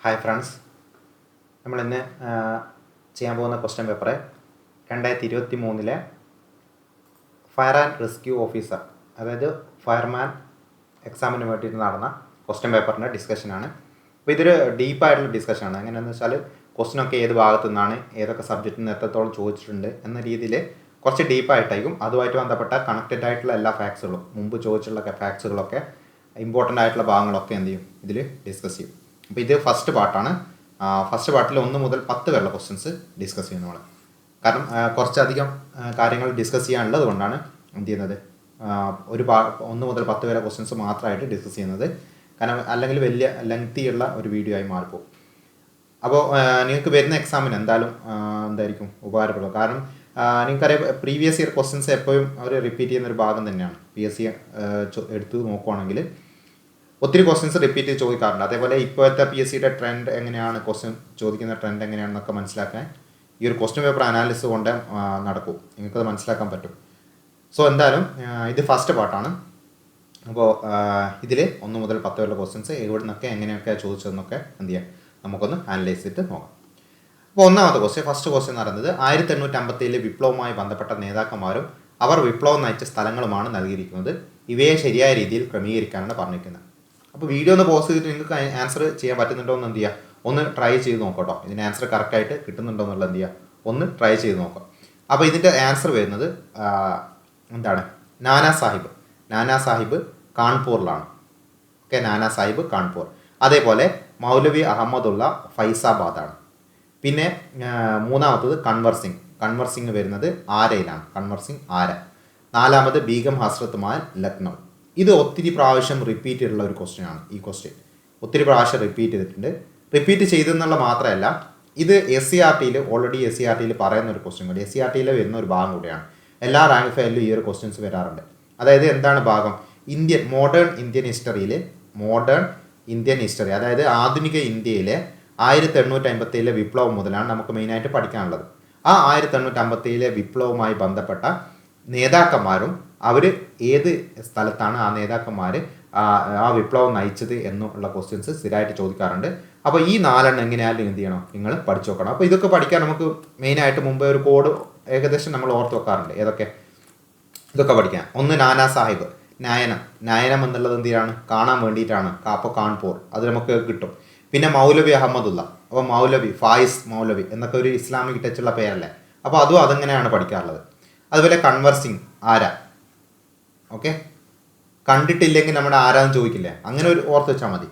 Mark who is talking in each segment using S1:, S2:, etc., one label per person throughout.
S1: Hi friends, നമ്മളിന്ന് ചെയ്യാൻ പോകുന്ന question paper 2023 fire and rescue officer, അതായത് ഫയർമാൻ എക്സാമിന് വേണ്ടിയിട്ട് നടന്ന ക്വസ്റ്റ്യൻ പേപ്പറിൻ്റെ ഡിസ്കഷനാണ്. അപ്പോൾ ഇതൊരു ഡീപ്പായിട്ടുള്ള ഡിസ്കഷനാണ്. എങ്ങനെയാണെന്ന് വെച്ചാൽ ക്വസ്റ്റ്യനൊക്കെ ഏത് ഭാഗത്തു നിന്നാണ്, ഏതൊക്കെ സബ്ജക്റ്റിൽ നിന്ന് എത്രത്തോളം ചോദിച്ചിട്ടുണ്ട് എന്ന രീതിയിൽ കുറച്ച് ഡീപ്പായിട്ടായിരിക്കും. അതുമായിട്ട് ബന്ധപ്പെട്ട കണക്റ്റഡ് ആയിട്ടുള്ള എല്ലാ ഫാക്ട്സുകളും, മുമ്പ് ചോദിച്ചിട്ടുള്ള ഫാക്ട്സുകളൊക്കെ, ഇമ്പോർട്ടൻ്റ് ആയിട്ടുള്ള ഭാഗങ്ങളൊക്കെ എന്ത് ചെയ്യും, ഇതിൽ ഡിസ്കസ് ചെയ്യും. അപ്പോൾ ഇത് ഫസ്റ്റ് പാർട്ടാണ്. ഫസ്റ്റ് പാർട്ടിൽ 1 മുതൽ 10 വരെയുള്ള ക്വസ്റ്റ്യൻസ് ഡിസ്കസ് ചെയ്യുന്നു നമ്മൾ. കാരണം കുറച്ചധികം കാര്യങ്ങൾ ഡിസ്കസ് ചെയ്യാനുള്ളത് കൊണ്ടാണ് എന്ത് ചെയ്യുന്നത്, 1 മുതൽ 10 വരെ ക്വസ്റ്റ്യൻസ് മാത്രമായിട്ട് ഡിസ്കസ് ചെയ്യുന്നത്. കാരണം അല്ലെങ്കിൽ വലിയ ലെങ്തിയുള്ള ഒരു വീഡിയോ ആയി മാറിപ്പോകും. അപ്പോൾ നിങ്ങൾക്ക് വരുന്ന എക്സാമിന് എന്തായിരിക്കും ഉപകാരപ്പെടുക. കാരണം നിങ്ങൾക്കറിയാം, പ്രീവിയസ് ഇയർ ക്വസ്റ്റ്യൻസ് എപ്പോഴും അവർ റിപ്പീറ്റ് ചെയ്യുന്നൊരു ഭാഗം തന്നെയാണ്. PSC എടുത്ത് നോക്കുവാണെങ്കിൽ ഒത്തിരി ക്വസ്റ്റ്യൻസ് റിപ്പീറ്റ് ചെയ്ത് ചോദിക്കാറുണ്ട്. അതേപോലെ ഇപ്പോഴത്തെ PSCയുടെ ട്രെൻഡ് എങ്ങനെയാണ്, ക്വസ്റ്റ്യൻ ചോദിക്കുന്ന ട്രെൻഡ് എങ്ങനെയാണെന്നൊക്കെ മനസ്സിലാക്കാൻ ഈ ഒരു ക്വസ്റ്റ്യൻ പേപ്പർ അനാലിസിസ് കൊണ്ട് നടക്കും. നിങ്ങൾക്കത് മനസ്സിലാക്കാൻ പറ്റും. സോ എന്തായാലും ഇത് ഫസ്റ്റ് പാർട്ടാണ്. അപ്പോൾ ഇതിൽ 1 മുതൽ 10 വരെയുള്ള ക്വസ്റ്റ്യൻസ് എവിടെ നിന്നൊക്കെ എങ്ങനെയൊക്കെ ചോദിച്ചതെന്നൊക്കെ എന്ത് ചെയ്യാം, നമുക്കൊന്ന് അനലൈസ് ചെയ്തിട്ട് നോക്കാം. അപ്പോൾ ഒന്നാമത്തെ ക്വസ്റ്റ്യൻ, ഫസ്റ്റ് ക്വസ്റ്റ്യൻ എന്ന് പറയുന്നത് 1857 വിപ്ലവവുമായി ബന്ധപ്പെട്ട നേതാക്കന്മാരും അവർ വിപ്ലവം നയിച്ച സ്ഥലങ്ങളുമാണ് നൽകിയിരിക്കുന്നത്. ഇവയെ ശരിയായ രീതിയിൽ ക്രമീകരിക്കാനാണ് പറഞ്ഞിരിക്കുന്നത്. അപ്പോൾ വീഡിയോ ഒന്ന് പോസ്റ്റ് ചെയ്തിട്ട് നിങ്ങൾക്ക് ആൻസർ ചെയ്യാൻ പറ്റുന്നുണ്ടോ എന്ന് എന്ത് ചെയ്യുക, ഒന്ന് ട്രൈ ചെയ്ത് നോക്കട്ടോ. ഇതിന് ആൻസർ കറക്റ്റായിട്ട് കിട്ടുന്നുണ്ടോ എന്നുള്ളത് എന്ത് ചെയ്യുക, ഒന്ന് ട്രൈ ചെയ്ത് നോക്കാം. അപ്പോൾ ഇതിൻ്റെ ആൻസർ വരുന്നത് നാനാ സാഹിബ് കാൺപൂറിലാണ്. ഓക്കെ, നാനാ സാഹിബ് കാൺപൂർ. അതേപോലെ മൗലവി അഹമ്മദുള്ള ഫൈസാബാദാണ്. പിന്നെ മൂന്നാമത്തത് കൺവർ സിംഗ് വരുന്നത് ആരയിലാണ്. കൺവർ സിംഗ് ആര. നാലാമത് ബീഗം ഹസ്രത്ത് മഹൽ ലക്നൗ. ഇത് ഒത്തിരി പ്രാവശ്യം റിപ്പീറ്റ് ചെയ്തിട്ടുള്ള ഒരു ക്വസ്റ്റ്യനാണ്. ഈ ക്വസ്റ്റ്യൻ ഒത്തിരി പ്രാവശ്യം റിപ്പീറ്റ് ചെയ്തിട്ടുണ്ട്. റിപ്പീറ്റ് ചെയ്തെന്നുള്ള മാത്രമല്ല, ഇത് SCRTയിൽ ഓൾറെഡി SCRTയിൽ പറയുന്ന ഒരു ക്വസ്റ്റ്യൻ കൂടി, SCRTയിൽ വരുന്ന ഒരു ഭാഗം കൂടിയാണ്. എല്ലാ റാങ്ക് ഫയലിലും ഈ ഒരു ക്വസ്റ്റ്യൻസ് വരാറുണ്ട്. അതായത് എന്താണ് ഭാഗം, മോഡേൺ ഇന്ത്യൻ ഹിസ്റ്ററി, അതായത് ആധുനിക ഇന്ത്യയിലെ 1857 വിപ്ലവം മുതലാണ് നമുക്ക് മെയിനായിട്ട് പഠിക്കാനുള്ളത്. ആ 1857 വിപ്ലവവുമായി ബന്ധപ്പെട്ട നേതാക്കന്മാരും അവർ ഏത് സ്ഥലത്താണ് ആ നേതാക്കന്മാർ ആ വിപ്ലവം നയിച്ചത് എന്നുള്ള ക്വസ്റ്റ്യൻസ് സ്ഥിരമായിട്ട് ചോദിക്കാറുണ്ട്. അപ്പോൾ ഈ 4 എങ്ങനെയായാലും എന്ത് ചെയ്യണം, നിങ്ങൾ പഠിച്ചു നോക്കണം. അപ്പോൾ ഇതൊക്കെ പഠിക്കാൻ നമുക്ക് മെയിനായിട്ട് മുമ്പ് ഒരു കോഡ് ഏകദേശം നമ്മൾ ഓർത്ത് വെക്കാറുണ്ട്. ഇതൊക്കെ പഠിക്കാൻ. ഒന്ന് നാനാ സാഹിബ്, നയനം എന്നുള്ളത് എന്തിനാണ്, കാണാൻ വേണ്ടിയിട്ടാണ്. അപ്പോൾ കാൺപൂർ അത് നമുക്ക് കിട്ടും. പിന്നെ മൗലവി അഹമ്മദുള്ള, അപ്പോൾ ഫായിസ് മൗലവി എന്നൊക്കെ ഒരു ഇസ്ലാമിക് ടച്ചുള്ള പേരല്ലേ. അപ്പോൾ അതെങ്ങനെയാണ് പഠിക്കാറുള്ളത്. അതുപോലെ കൺവർ സിംഗ് ആര. ഓക്കെ, കണ്ടിട്ടില്ലെങ്കിൽ നമ്മുടെ ആരാന്ന് ചോദിക്കില്ലേ, അങ്ങനെ ഒരു ഓർത്ത് വെച്ചാൽ മതി.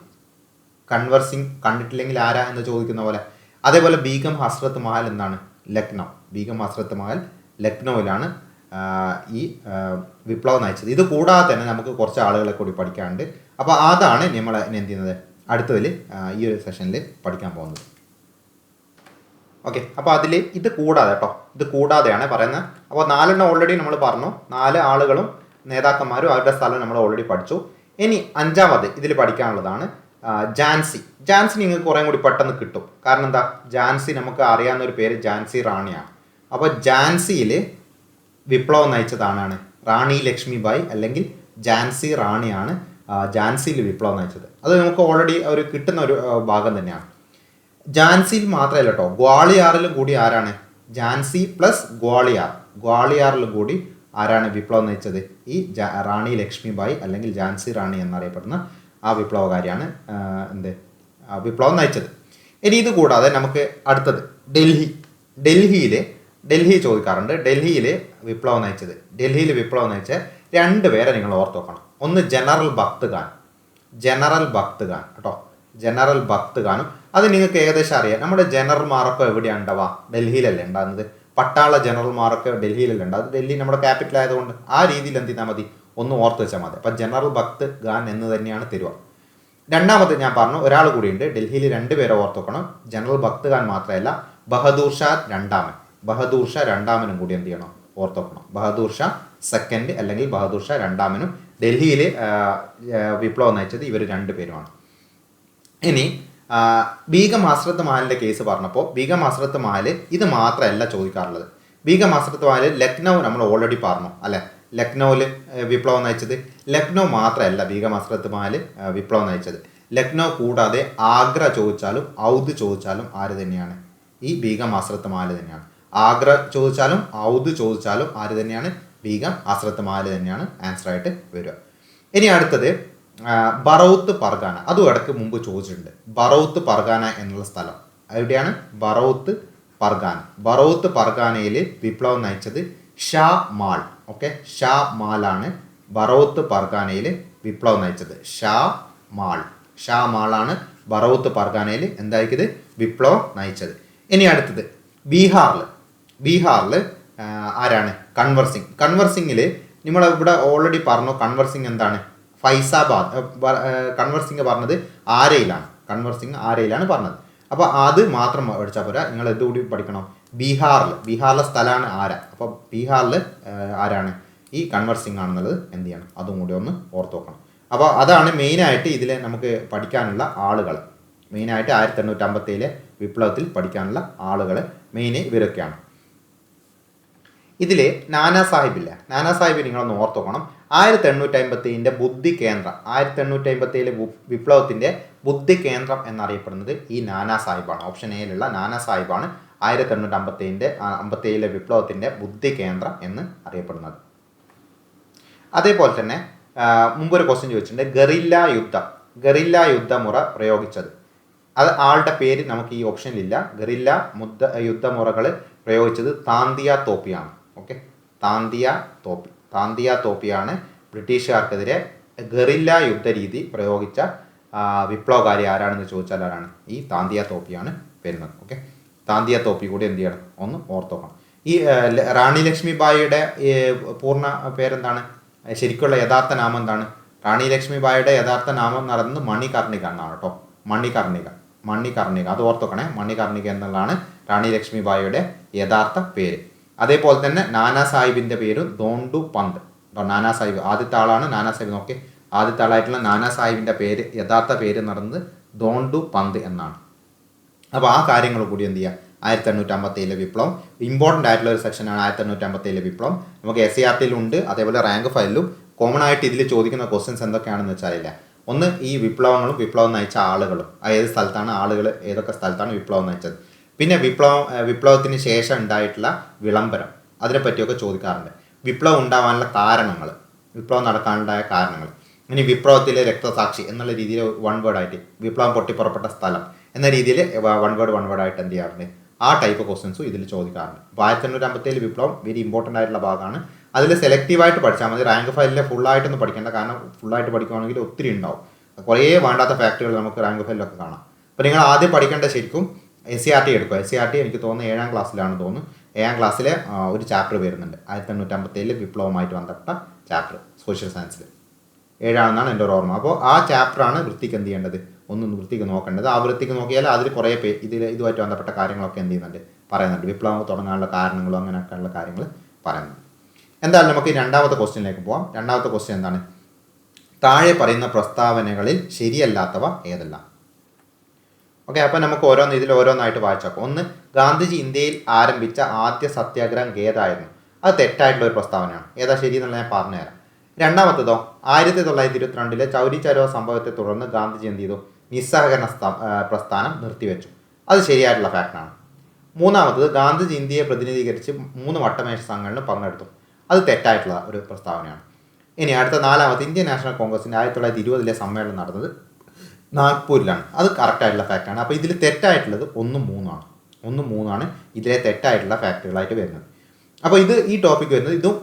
S1: കൺവർ സിംഗ് കണ്ടിട്ടില്ലെങ്കിൽ ആരാ എന്ന് ചോദിക്കുന്ന പോലെ. അതേപോലെ ബീഗം ഹസ്രത്ത് മഹൽ എന്താണ്, ലക്നൗ. ബീഗം ഹസ്രത്ത് മഹൽ ലക്നൗവിലാണ് ഈ വിപ്ലവം നയിച്ചത്. ഇത് കൂടാതെ തന്നെ നമുക്ക് കുറച്ച് ആളുകളെ കൂടി പഠിക്കാനുണ്ട്. അപ്പോൾ അതാണ് നമ്മൾ എന്ത് ചെയ്യുന്നത്, അടുത്തതിൽ ഈ ഒരു സെഷനിൽ പഠിക്കാൻ പോകുന്നത്. ഓക്കെ, അപ്പോൾ അതിൽ ഇത് കൂടാതെയാണ് പറയുന്നത്. അപ്പോൾ 4 ഓൾറെഡി നമ്മൾ പറഞ്ഞു. 4 ആളുകളും നേതാക്കന്മാരും അവരുടെ സ്ഥലം നമ്മൾ ഓൾറെഡി പഠിച്ചു. ഇനി 5ാമത് ഇതിൽ പഠിക്കാനുള്ളതാണ് ഝാൻസി. നിങ്ങൾക്ക് കുറേ കൂടി പെട്ടെന്ന് കിട്ടും. കാരണം എന്താ, ഝാൻസി നമുക്ക് അറിയാവുന്ന ഒരു പേര് ഝാൻസി റാണിയാണ്. അപ്പോൾ ഝാൻസിയിൽ വിപ്ലവം നയിച്ചതാണ് റാണി ലക്ഷ്മിബായി, അല്ലെങ്കിൽ ഝാൻസി റാണിയാണ് ഝാൻസിയിൽ വിപ്ലവം നയിച്ചത്. അത് നമുക്ക് ഓൾറെഡി ഒരു കിട്ടുന്ന ഒരു ഭാഗം തന്നെയാണ്. ഝാൻസിയിൽ മാത്രമല്ല കേട്ടോ, ഗ്വാളിയാറിലും കൂടി ആരാണ്, ഝാൻസി പ്ലസ് ഗ്വാളിയാറിലും കൂടി ആരാണ് വിപ്ലവം നയിച്ചത്, ഈ റാണി ലക്ഷ്മിബായി അല്ലെങ്കിൽ ഝാൻസി റാണി എന്നറിയപ്പെടുന്ന ആ വിപ്ലവകാരിയാണ് വിപ്ലവം നയിച്ചത്. ഇനി ഇത് കൂടാതെ നമുക്ക് അടുത്തത് ഡൽഹി ചോദിക്കാറുണ്ട്. ഡൽഹിയിൽ വിപ്ലവം നയിച്ച 2 പേരെ നിങ്ങൾ ഓർത്ത് വെക്കണം. ഒന്ന് ജനറൽ ഭക്ത് ഖാൻ കേട്ടോ. ജനറൽ ഭക്ത് ഖാനും അത് നിങ്ങൾക്ക് ഏകദേശം അറിയാം. നമ്മുടെ ജനറൽമാരൊക്കെ എവിടെയാണ് ഉണ്ടാവുക, ഡൽഹിയിലല്ലേ ഉണ്ടാകുന്നത്. പട്ടാള ജനറൽമാരൊക്കെ ഡൽഹിയിലല്ലേ ഉണ്ടാകുന്നത്. ഡൽഹി നമ്മുടെ ക്യാപിറ്റൽ ആയതുകൊണ്ട് ആ രീതിയിൽ എന്ത് ചെയ്താൽ മതി, ഒന്ന് ഓർത്ത് വെച്ചാൽ മതി. അപ്പം ജനറൽ ഭക്ത് ഖാൻ എന്ന് തന്നെയാണ് തരുക. 2ാമത് ഞാൻ പറഞ്ഞു, ഒരാൾ കൂടിയുണ്ട്. ഡൽഹിയിൽ 2 പേരെ ഓർത്ത് വെക്കണം. ജനറൽ ഭക്ത് ഖാൻ മാത്രമല്ല, ബഹദൂർ ഷാ രണ്ടാമനും കൂടി എന്ത് ചെയ്യണം, ഓർത്ത് വെക്കണം. ബഹദൂർ ഷാ സെക്കൻഡ് അല്ലെങ്കിൽ ബഹദൂർ ഷാ രണ്ടാമനും ഡൽഹിയിൽ വിപ്ലവം നയിച്ചത് ഇവർ 2 പേരുമാണ്. ഇനി ബീഗം ഹസ്രത്ത് മഹലിൻ്റെ കേസ് പറഞ്ഞപ്പോൾ, ബീഗം ഹസ്രത്ത് മഹൽ ഇത് മാത്രമല്ല ചോദിക്കാറുള്ളത്. ബീഗം ഹസ്രത്ത് മഹൽ ലക്നൗ നമ്മൾ ഓൾറെഡി പറഞ്ഞു അല്ലേ. ലക്നൗവിൽ വിപ്ലവം നയിച്ചത് ലക്നൗ മാത്രമല്ല ബീഗം ഹസ്രത്ത് മഹൽ വിപ്ലവം നയിച്ചത്. ലക്നൗ കൂടാതെ ആഗ്ര ചോദിച്ചാലും ഔധ് ചോദിച്ചാലും ആര് തന്നെയാണ്? ഈ ബീഗം ഹസ്രത്ത് മഹൽ തന്നെയാണ്. ആഗ്ര ചോദിച്ചാലും ഔധ് ചോദിച്ചാലും ആര് തന്നെയാണ്? ബീഗം ഹസ്രത്ത് മഹൽ തന്നെയാണ് ആൻസർ ആയിട്ട് വരിക. ഇനി അടുത്തത് ബറൗത്ത് പർഗാന. അതും ഇടയ്ക്ക് മുമ്പ് ചോദിച്ചിട്ടുണ്ട്. ബറൗത്ത് പർഗാന എന്നുള്ള സ്ഥലം എവിടെയാണ്? ബറൗത്ത് പർഗാന. ബറൗത്ത് പർഗാനയിൽ വിപ്ലവം നയിച്ചത് ഷാ മാൾ. ഓക്കെ, ഷാ മാലാണ് ബറൗത്ത് പർഗാനയിൽ വിപ്ലവം നയിച്ചത്. ഷാ മാളാണ് ബറൗത്ത് പർഗാനയിൽ എന്തായിരിക്കും വിപ്ലവം നയിച്ചത്. ഇനി അടുത്തത് ബീഹാറിൽ ആരാണ്? കൺവർ സിംഗ്. കൺവർ സിംഗിൽ നമ്മൾ ഇവിടെ ഓൾറെഡി പറഞ്ഞു. കൺവർ സിംഗ് എന്താണ്? ഫൈസാബാദ്. കൺവർ സിംഗ് പറഞ്ഞത് ആരയിലാണ്. കൺവർ സിംഗ് ആരയിലാണ് പറഞ്ഞത്. അപ്പോൾ അത് മാത്രം പഠിച്ചാൽ പോരാ, നിങ്ങൾ എന്തുകൂടി പഠിക്കണം? ബീഹാറിലെ സ്ഥലമാണ് ആര. അപ്പോൾ ബീഹാറിൽ ആരാണ്? ഈ കൺവർ സിംഗ് ആണെന്നുള്ളത് എന്ത് ചെയ്യണം? അതും കൂടി ഒന്ന് ഓർത്ത് നോക്കണം. അപ്പോൾ അതാണ് മെയിനായിട്ട് ഇതിൽ നമുക്ക് പഠിക്കാനുള്ള ആളുകൾ. മെയിനായിട്ട് 1857 വിപ്ലവത്തിൽ പഠിക്കാനുള്ള ആളുകൾ മെയിൻ ഇവരൊക്കെയാണ്. ഇതിൽ നാനാ സാഹിബില്ല. നാനാ സാഹിബ് നിങ്ങളൊന്ന് ഓർത്ത് നോക്കണം. 1857 ബുദ്ധി കേന്ദ്രം, 1857 വിപ്ലവത്തിൻ്റെ ബുദ്ധി കേന്ദ്രം എന്നറിയപ്പെടുന്നത് ഈ നാനാ സാഹിബാണ്. ഓപ്ഷൻ എയിലുള്ള നാനാ സാഹിബാണ് 1857 വിപ്ലവത്തിൻ്റെ ബുദ്ധി കേന്ദ്രം എന്ന് അറിയപ്പെടുന്നത്. അതേപോലെ തന്നെ മുമ്പൊരു ക്വസ്റ്റ്യൻ ചോദിച്ചിട്ടുണ്ട്. ഗറില്ല യുദ്ധമുറ പ്രയോഗിച്ചത്. അത് ആളുടെ പേര് നമുക്ക് ഈ ഓപ്ഷനിലില്ല. ഗറില്ല യുദ്ധമുറകൾ പ്രയോഗിച്ചത് താന്തിയ തോപ്പിയാണ്. ഓക്കെ, താന്തിയ തോപ്പിയാണ് ബ്രിട്ടീഷുകാർക്കെതിരെ ഗറില്ല യുദ്ധ രീതി പ്രയോഗിച്ച വിപ്ലവകാരി ആരാണെന്ന് ചോദിച്ചാൽ ആരാണ്? ഈ താന്തിയ തോപ്പിയാണ് വരുന്നത്. ഓക്കെ, താന്തിയ തോപ്പി കൂടി എന്ത് ചെയ്യണം? ഒന്ന് ഓർത്തോക്കണം. ഈ റാണി ലക്ഷ്മിബായിയുടെ പൂർണ്ണ പേരെന്താണ്? ശരിക്കുള്ള യഥാർത്ഥ നാമം എന്താണ്? റാണി ലക്ഷ്മിബായിയുടെ യഥാർത്ഥ നാമം നടന്നത് മണികർണിക എന്നാണ് കേട്ടോ. മണികർണിക അത് ഓർത്തോക്കണേ. മണികർണിക എന്നുള്ളതാണ് റാണി ലക്ഷ്മിബായിയുടെ യഥാർത്ഥ പേര്. അതേപോലെ തന്നെ നാനാ സാഹിബിൻ്റെ പേര് ദോണ്ടു പന്ത്. നാനാ സാഹിബ് ആദ്യത്തെ ആളാണ്. നാനാ സാഹിബ് നോക്കി, ആദ്യത്തെ ആളായിട്ടുള്ള നാനാ സാഹിബിൻ്റെ പേര്, യഥാർത്ഥ പേര് നടന്നത് ദോണ്ടു പന്ത് എന്നാണ്. അപ്പോൾ ആ കാര്യങ്ങൾ കൂടി എന്ത് ചെയ്യുക? 1857 വിപ്ലവം ഇമ്പോർട്ടൻ്റ് ആയിട്ടുള്ള ഒരു സെക്ഷനാണ് 1857 വിപ്ലവം. നമുക്ക് SCRT-യിലുണ്ട്, അതേപോലെ റാങ്ക് ഫയലിലും കോമൺ ആയിട്ട് ഇതിൽ ചോദിക്കുന്ന ക്വസ്റ്റ്യൻസ് എന്തൊക്കെയാണെന്ന് വെച്ചാലില്ല. ഒന്ന് ഈ വിപ്ലവം നയിച്ച ആളുകളും, ഏത് സ്ഥലത്താണ് ആളുകൾ, ഏതൊക്കെ സ്ഥലത്താണ് വിപ്ലവം നയിച്ചത്. പിന്നെ വിപ്ലവത്തിന് ശേഷം ഉണ്ടായിട്ടുള്ള വിളംബരം, അതിനെപ്പറ്റിയൊക്കെ ചോദിക്കാറുണ്ട്. വിപ്ലവം ഉണ്ടാവാനുള്ള കാരണങ്ങൾ, വിപ്ലവം നടക്കാനുണ്ടായ കാരണങ്ങൾ. ഇനി വിപ്ലവത്തിലെ രക്തസാക്ഷി എന്നുള്ള രീതിയിൽ വൺ വേർഡ് ആയിട്ട്, വിപ്ലവം പൊട്ടിപ്പുറപ്പെട്ട സ്ഥലം എന്ന രീതിയിൽ വൺ വേർഡ് ആയിട്ട് എന്ത് ചെയ്യാറുണ്ട്? ആ ടൈപ്പ് ക്വസ്റ്റ്യൻസും ഇതിൽ ചോദിക്കാറുണ്ട്. അപ്പോൾ 1857 വിപ്ലവം വെരി ഇമ്പോർട്ടൻ്റ് ആയിട്ടുള്ള ഭാഗമാണ്. അതിൽ സെലക്റ്റീവായിട്ട് പഠിച്ചാൽ മതി. റാങ്ക് ഫയലിലെ ഫുള്ളായിട്ടൊന്നും പഠിക്കേണ്ട. കാരണം ഫുള്ളായിട്ട് പഠിക്കുകയാണെങ്കിൽ ഒത്തിരി ഉണ്ടാവും, കുറേ വേണ്ടാത്ത ഫാക്ടറുകൾ നമുക്ക് റാങ്ക് ഫയലിലൊക്കെ കാണാം. അപ്പോൾ നിങ്ങൾ ആദ്യം പഠിക്കേണ്ട ശരിക്കും SCRT എടുക്കുക. SCRT എനിക്ക് തോന്നുന്നു 7ാം ക്ലാസ്സിലാണെന്ന് തോന്നുന്നു. 7ാം ക്ലാസ്സിലെ ഒരു ചാപ്റ്റർ വരുന്നുണ്ട് 1857 വിപ്ലവമായിട്ട് ബന്ധപ്പെട്ട ചാപ്റ്റർ, സോഷ്യൽ സയൻസിൽ 7ആണെന്നാണ് എൻ്റെ ഒരു ഓർമ്മ. അപ്പോൾ ആ ചാപ്റ്ററാണ് വൃത്തിക്ക് എന്ത് ചെയ്യേണ്ടത്? ഒന്ന് വൃത്തിക്ക് നോക്കേണ്ടത്. ആ വൃത്തിക്ക് നോക്കിയാൽ അതിൽ കുറേ ഇതുമായിട്ട് ബന്ധപ്പെട്ട കാര്യങ്ങളൊക്കെ എന്ത് ചെയ്യുന്നുണ്ട്? പറയുന്നുണ്ട്. വിപ്ലവം തുടങ്ങാനുള്ള കാരണങ്ങളും അങ്ങനെയൊക്കെയുള്ള കാര്യങ്ങൾ പറയുന്നുണ്ട്. എന്തായാലും നമുക്ക് രണ്ടാമത്തെ ക്വസ്റ്റ്യനിലേക്ക് പോകാം. രണ്ടാമത്തെ ക്വസ്റ്റ്യൻ എന്താണ്? താഴെ പറയുന്ന പ്രസ്താവനകളിൽ ശരിയല്ലാത്തവ ഏതെല്ലാം? ഓക്കെ, അപ്പോൾ നമുക്ക് ഓരോന്നായിട്ട് വായിച്ചേക്കാം. ഒന്ന്, ഗാന്ധിജി ഇന്ത്യയിൽ ആരംഭിച്ച ആദ്യ സത്യാഗ്രഹം ഏതായിരുന്നു? അത് തെറ്റായിട്ടുള്ള ഒരു പ്രസ്താവനയാണ്. ഏതാ ശരി എന്നുള്ളത് ഞാൻ പറഞ്ഞുതരാം. രണ്ടാമത്തേതോ, 1922 ചൗരി ചൗര സംഭവത്തെ തുടർന്ന് ഗാന്ധിജി എന്ത് ചെയ്തു? നിസ്സഹകരണ പ്രസ്ഥാനം നിർത്തിവെച്ചു. അത് ശരിയായിട്ടുള്ള ഫാക്റ്റാണ്. മൂന്നാമത്തത്, ഗാന്ധിജി ഇന്ത്യയെ പ്രതിനിധീകരിച്ച് 3 വട്ടമേശ സംഘങ്ങളിൽ പങ്കെടുത്തു. അത് തെറ്റായിട്ടുള്ള ഒരു പ്രസ്താവനയാണ്. ഇനി അടുത്ത നാലാമത്തെ, ഇന്ത്യൻ നാഷണൽ കോൺഗ്രസിൻ്റെ 1920 സമ്മേളനം നടന്നത് നാഗ്പൂരിലാണ്. അത് കറക്റ്റായിട്ടുള്ള ഫാക്റ്റാണ്. അപ്പോൾ ഇതിൽ തെറ്റായിട്ടുള്ളത് 1, 3 ഇതിലെ തെറ്റായിട്ടുള്ള ഫാക്റ്റുകളായിട്ട് വരുന്നത്. അപ്പോൾ ഈ ടോപ്പിക് വരുന്നത് ഇതും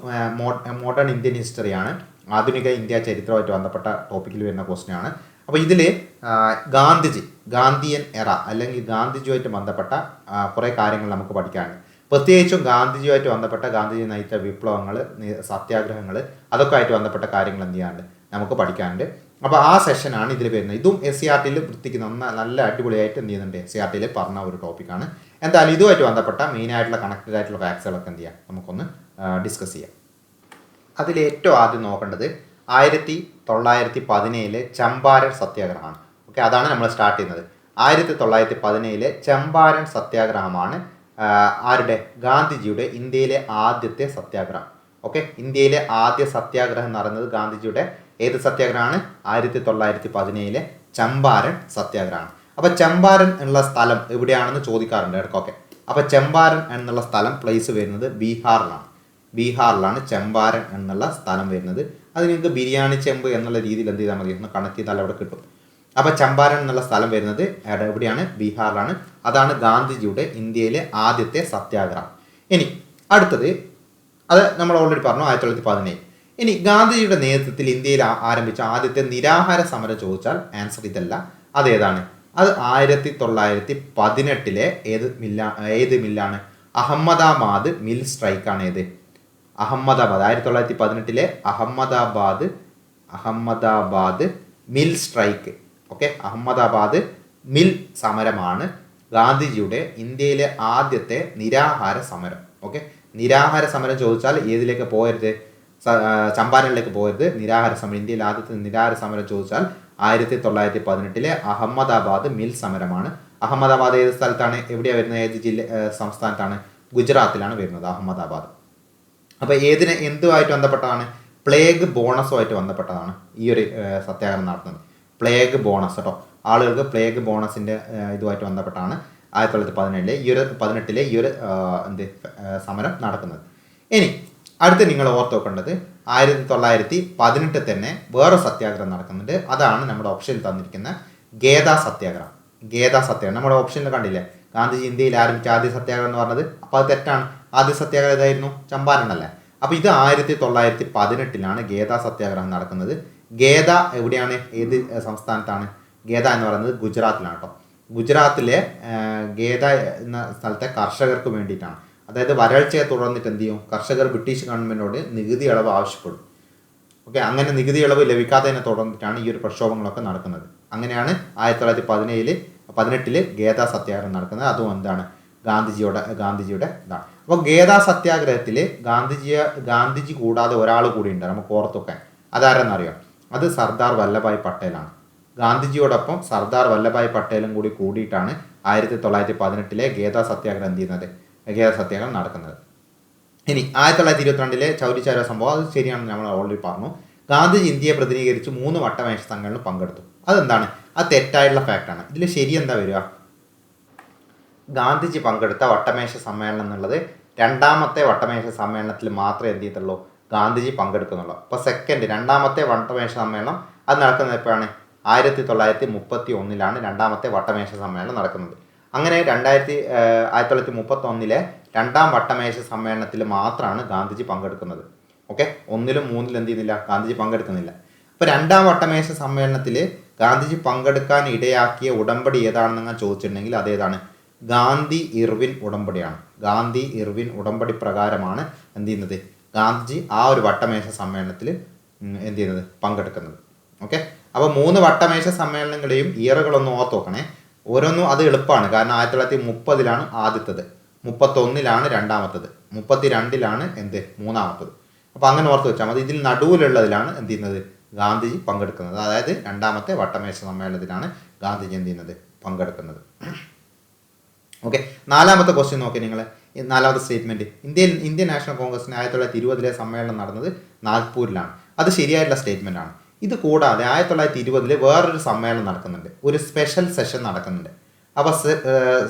S1: മോഡേൺ ഇന്ത്യൻ ഹിസ്റ്ററിയാണ്. ആധുനിക ഇന്ത്യ ചരിത്രമായിട്ട് ബന്ധപ്പെട്ട ടോപ്പിക്കിൽ വരുന്ന ക്വസ്റ്റ്യൻ ആണ്. അപ്പോൾ ഇതിൽ ഗാന്ധിയൻ എറ അല്ലെങ്കിൽ ഗാന്ധിജിയുമായിട്ട് ബന്ധപ്പെട്ട കുറേ കാര്യങ്ങൾ നമുക്ക് പഠിക്കാനുണ്ട്. പ്രത്യേകിച്ചും ഗാന്ധിജിയുമായിട്ട് ബന്ധപ്പെട്ട ഗാന്ധിജി നയിച്ച വിപ്ലവങ്ങൾ, സത്യാഗ്രഹങ്ങൾ, അതൊക്കെ ആയിട്ട് ബന്ധപ്പെട്ട കാര്യങ്ങൾ എന്ത് ചെയ്യാനുണ്ട്? നമുക്ക് പഠിക്കാനുണ്ട്. അപ്പോൾ ആ സെഷനാണ് ഇതിൽ വരുന്നത്. ഇതും SCRT-യിൽ വൃത്തിക്ക് നല്ല അടിപൊളിയായിട്ട് എന്ത് ചെയ്യുന്നുണ്ട്? SCRT-യിൽ പറഞ്ഞ ഒരു ടോപ്പിക്കാണ്. എന്തായാലും ഇതുമായിട്ട് ബന്ധപ്പെട്ട മെയിനായിട്ടുള്ള കണക്റ്റഡ് ആയിട്ടുള്ള ഫാക്ട്സുകളൊക്കെ എന്ത് ചെയ്യാം? നമുക്കൊന്ന് ഡിസ്കസ് ചെയ്യാം. അതിൽ ഏറ്റവും ആദ്യം നോക്കേണ്ടത് 1917 ചമ്പാരൻ സത്യാഗ്രഹമാണ്. ഓക്കെ, അതാണ് നമ്മൾ സ്റ്റാർട്ട് ചെയ്യുന്നത്. 1917 ചമ്പാരൻ സത്യാഗ്രഹമാണ് ആരുടെ? ഗാന്ധിജിയുടെ ഇന്ത്യയിലെ ആദ്യത്തെ സത്യാഗ്രഹം. ഓക്കെ, ഇന്ത്യയിലെ ആദ്യ സത്യാഗ്രഹം നടന്നത് ഗാന്ധിജിയുടെ ഏത് സത്യാഗ്രഹമാണ്? 1917 ചമ്പാരൻ സത്യാഗ്രഹമാണ്. അപ്പോൾ ചമ്പാരൻ എന്നുള്ള സ്ഥലം എവിടെയാണെന്ന് ചോദിക്കാറുണ്ട് ഇടയ്ക്കൊക്കെ. അപ്പോൾ ചമ്പാരൻ എന്നുള്ള സ്ഥലം പ്ലേസ് വരുന്നത് ബീഹാറിലാണ് ചമ്പാരൻ എന്നുള്ള സ്ഥലം വരുന്നത്. അത് നിങ്ങൾക്ക് ബിരിയാണി ചെമ്പ് എന്നുള്ള രീതിയിൽ എന്ത് ചെയ്താൽ മതി, ഒന്ന് കണക്ട് ചെയ്താൽ അവിടെ കിട്ടും. അപ്പോൾ ചമ്പാരൻ എന്നുള്ള സ്ഥലം വരുന്നത് എവിടെയാണ്? ബീഹാറിലാണ്. അതാണ് ഗാന്ധിജിയുടെ ഇന്ത്യയിലെ ആദ്യത്തെ സത്യാഗ്രഹം. ഇനി അടുത്തത്, അത് നമ്മൾ ഓൾറെഡി പറഞ്ഞു, 1917. ഇനി ഗാന്ധിജിയുടെ നേതൃത്വത്തിൽ ഇന്ത്യയിൽ ആരംഭിച്ച ആദ്യത്തെ നിരാഹാര സമരം ചോദിച്ചാൽ ആൻസർ ഇതല്ല. അതേതാണ്? അത് 1918 ഏത് മില്ലാണ്? അഹമ്മദാബാദ് മിൽ സ്ട്രൈക്കാണ്. ഏത്? Ahmedabad. 1918 Ahmedabad mill strike. Okay, Ahmedabad mill സമരമാണ് ഗാന്ധിജിയുടെ ഇന്ത്യയിലെ ആദ്യത്തെ നിരാഹാര സമരം. ഓക്കെ, നിരാഹാര സമരം ചോദിച്ചാൽ ഏതിലേക്ക് പോകരുത്? ചമ്പാരനിലേക്ക് പോകരുത്. നിരാഹാര സമരം, ഇന്ത്യയിൽ ആദ്യത്തെ നിരാഹാര സമരം ചോദിച്ചാൽ 1918 അഹമ്മദാബാദ് മിൽ സമരമാണ്. അഹമ്മദാബാദ് ഏത് സ്ഥലത്താണ്? എവിടെയാണ് വരുന്നത്? ഏത് സംസ്ഥാനത്താണ്? ഗുജറാത്തിലാണ് വരുന്നത് അഹമ്മദാബാദ്. അപ്പോൾ എന്തുമായിട്ട് ബന്ധപ്പെട്ടതാണ്? പ്ലേഗ് ബോണസുമായിട്ട് ബന്ധപ്പെട്ടതാണ് ഈ ഒരു സത്യാഗ്രഹം നടത്തുന്നത്. പ്ലേഗ് ബോണസ് കേട്ടോ, ആളുകൾക്ക് പ്ലേഗ് ബോണസിൻ്റെ ഇതുമായിട്ട് ബന്ധപ്പെട്ടാണ് 1918 ഈ ഒരു സമരം നടക്കുന്നത്. ഇനി അടുത്ത് നിങ്ങൾ ഓർത്ത് വെക്കേണ്ടത് 1918 തന്നെ വേറെ സത്യാഗ്രഹം നടക്കുന്നുണ്ട്. അതാണ് നമ്മുടെ ഓപ്ഷനിൽ തന്നിരിക്കുന്ന ഗേദാ സത്യാഗ്രഹം. നമ്മുടെ ഓപ്ഷനിൽ കണ്ടില്ലേ, ഗാന്ധിജി ഇന്ത്യയിൽ ആരംഭിച്ച ആദ്യ സത്യാഗ്രഹം എന്ന് പറഞ്ഞത്. അപ്പോൾ അത് തെറ്റാണ്. ആദ്യ സത്യാഗ്രഹം ഏതായിരുന്നു? ചമ്പാരൻ അല്ലേ. അപ്പോൾ ഇത് 1918 ഗേദാ സത്യാഗ്രഹം നടക്കുന്നത്. ഗേദ എവിടെയാണ്? ഏത് സംസ്ഥാനത്താണ്? ഗേദ എന്ന് പറയുന്നത് ഗുജറാത്തിലാണ് കേട്ടോ. ഗുജറാത്തിലെ ഗേദ എന്ന സ്ഥലത്തെ കർഷകർക്ക് വേണ്ടിയിട്ടാണ്. അതായത് വരൾച്ചയെ തുടർന്നിട്ട് എന്ത് ചെയ്യും? കർഷകർ ബ്രിട്ടീഷ് ഗവൺമെൻറ്റിനോട് നികുതി ഇളവ് ആവശ്യപ്പെടും. ഓക്കെ, അങ്ങനെ നികുതി ഇളവ് ലഭിക്കാത്തതിനെ തുടർന്നിട്ടാണ് ഈ ഒരു പ്രക്ഷോഭങ്ങളൊക്കെ നടക്കുന്നത്. അങ്ങനെയാണ് 1918 ഗേദാ സത്യാഗ്രഹം നടക്കുന്നത്. അതും എന്താണ്? ഗാന്ധിജിയുടെ ഇതാണ്. അപ്പോൾ ഗേദാ സത്യാഗ്രഹത്തിൽ ഗാന്ധിജി കൂടാതെ ഒരാൾ കൂടിയുണ്ട്, നമുക്ക് ഓർത്തൊക്കെ. അതാരെന്നറിയാം? അത് സർദാർ വല്ലഭായ് പട്ടേലാണ്. ഗാന്ധിജിയോടൊപ്പം സർദാർ വല്ലഭായ് പട്ടേലും കൂടിയിട്ടാണ് 1918 ഗേദാ സത്യാഗ്രഹം എന്ത് ചെയ്യുന്നത്? ഗേദാ സത്യാഗ്രഹം നടക്കുന്നത്. ഇനി 1922 ചൗരി ചൗര സംഭവം, അത് ശരിയാണെന്ന് നമ്മൾ ഓൾറെഡി പറഞ്ഞു. ഗാന്ധിജി ഇന്ത്യയെ പ്രതിനിധീകരിച്ച് 3 വട്ടമേശ സമ്മേളനം പങ്കെടുത്തു. അതെന്താണ്? അത് തെറ്റായിട്ടുള്ള ഫാക്റ്റാണ്. ഇതിൽ ശരി എന്താ വരിക? ഗാന്ധിജി പങ്കെടുത്ത വട്ടമേശ സമ്മേളനം എന്നുള്ളത് രണ്ടാമത്തെ വട്ടമേശ സമ്മേളനത്തിൽ മാത്രമേ എന്ത് ചെയ്യത്തുള്ളൂ? ഗാന്ധിജി പങ്കെടുക്കുന്നുള്ളൂ. അപ്പോൾ രണ്ടാമത്തെ വട്ടമേശ സമ്മേളനം അത് നടക്കുന്നത് എപ്പോഴാണ്? 1931 രണ്ടാമത്തെ വട്ടമേശ സമ്മേളനം നടക്കുന്നത്. അങ്ങനെ 1931 രണ്ടാം വട്ടമേശ സമ്മേളനത്തിൽ മാത്രമാണ് ഗാന്ധിജി പങ്കെടുക്കുന്നത്. ഓക്കെ, 1ലും 3ലും എന്ത് ചെയ്യുന്നില്ല? ഗാന്ധിജി പങ്കെടുക്കുന്നില്ല. അപ്പോൾ രണ്ടാം വട്ടമേശ സമ്മേളനത്തിൽ ഗാന്ധിജി പങ്കെടുക്കാൻ ഇടയാക്കിയ ഉടമ്പടി ഏതാണെന്ന് ഞാൻ ചോദിച്ചിട്ടുണ്ടെങ്കിൽ അതേതാണ്? ഗാന്ധി ഇർവിൻ ഉടമ്പടിയാണ്. ഗാന്ധി ഇർവിൻ ഉടമ്പടി പ്രകാരമാണ് എന്ത് ചെയ്യുന്നത്? ഗാന്ധിജി ആ ഒരു വട്ടമേശ സമ്മേളനത്തിൽ എന്ത് ചെയ്യുന്നത്? പങ്കെടുക്കുന്നത്. ഓക്കെ, അപ്പോൾ 3 വട്ടമേശ സമ്മേളനങ്ങളെയും ഇയറുകളൊന്ന് ഓർത്ത് നോക്കണേ. ഓരോന്നും അത് എളുപ്പമാണ്. കാരണം 1930 ആദ്യത്തത്, 31 രണ്ടാമത്തത്, 32 മൂന്നാമത്തത്. അപ്പോൾ അങ്ങനെ ഓർത്ത് വെച്ചാൽ മതി. ഇതിൽ നടുവിലുള്ളതിലാണ് എന്ത് ചെയ്യുന്നത്? ഗാന്ധിജി പങ്കെടുക്കുന്നത്. അതായത് രണ്ടാമത്തെ വട്ടമേശ സമ്മേളനത്തിലാണ് ഗാന്ധിജി എന്ത് ചെയ്യുന്നത്? പങ്കെടുക്കുന്നത്. ഓക്കെ, 4ാമത്തെ ക്വസ്റ്റ്യൻ നോക്കി നിങ്ങൾ. 4ാമത്തെ സ്റ്റേറ്റ്മെൻറ്റ്, ഇന്ത്യൻ നാഷണൽ കോൺഗ്രസിന് 1920 സമ്മേളനം നടന്നത് നാഗ്പൂരിലാണ്. അത് ശരിയായിട്ടുള്ള സ്റ്റേറ്റ്മെൻ്റ് ആണ്. ഇത് കൂടാതെ 1920 വേറൊരു സമ്മേളനം നടക്കുന്നുണ്ട്, ഒരു സ്പെഷ്യൽ സെഷൻ നടക്കുന്നുണ്ട്. അപ്പോൾ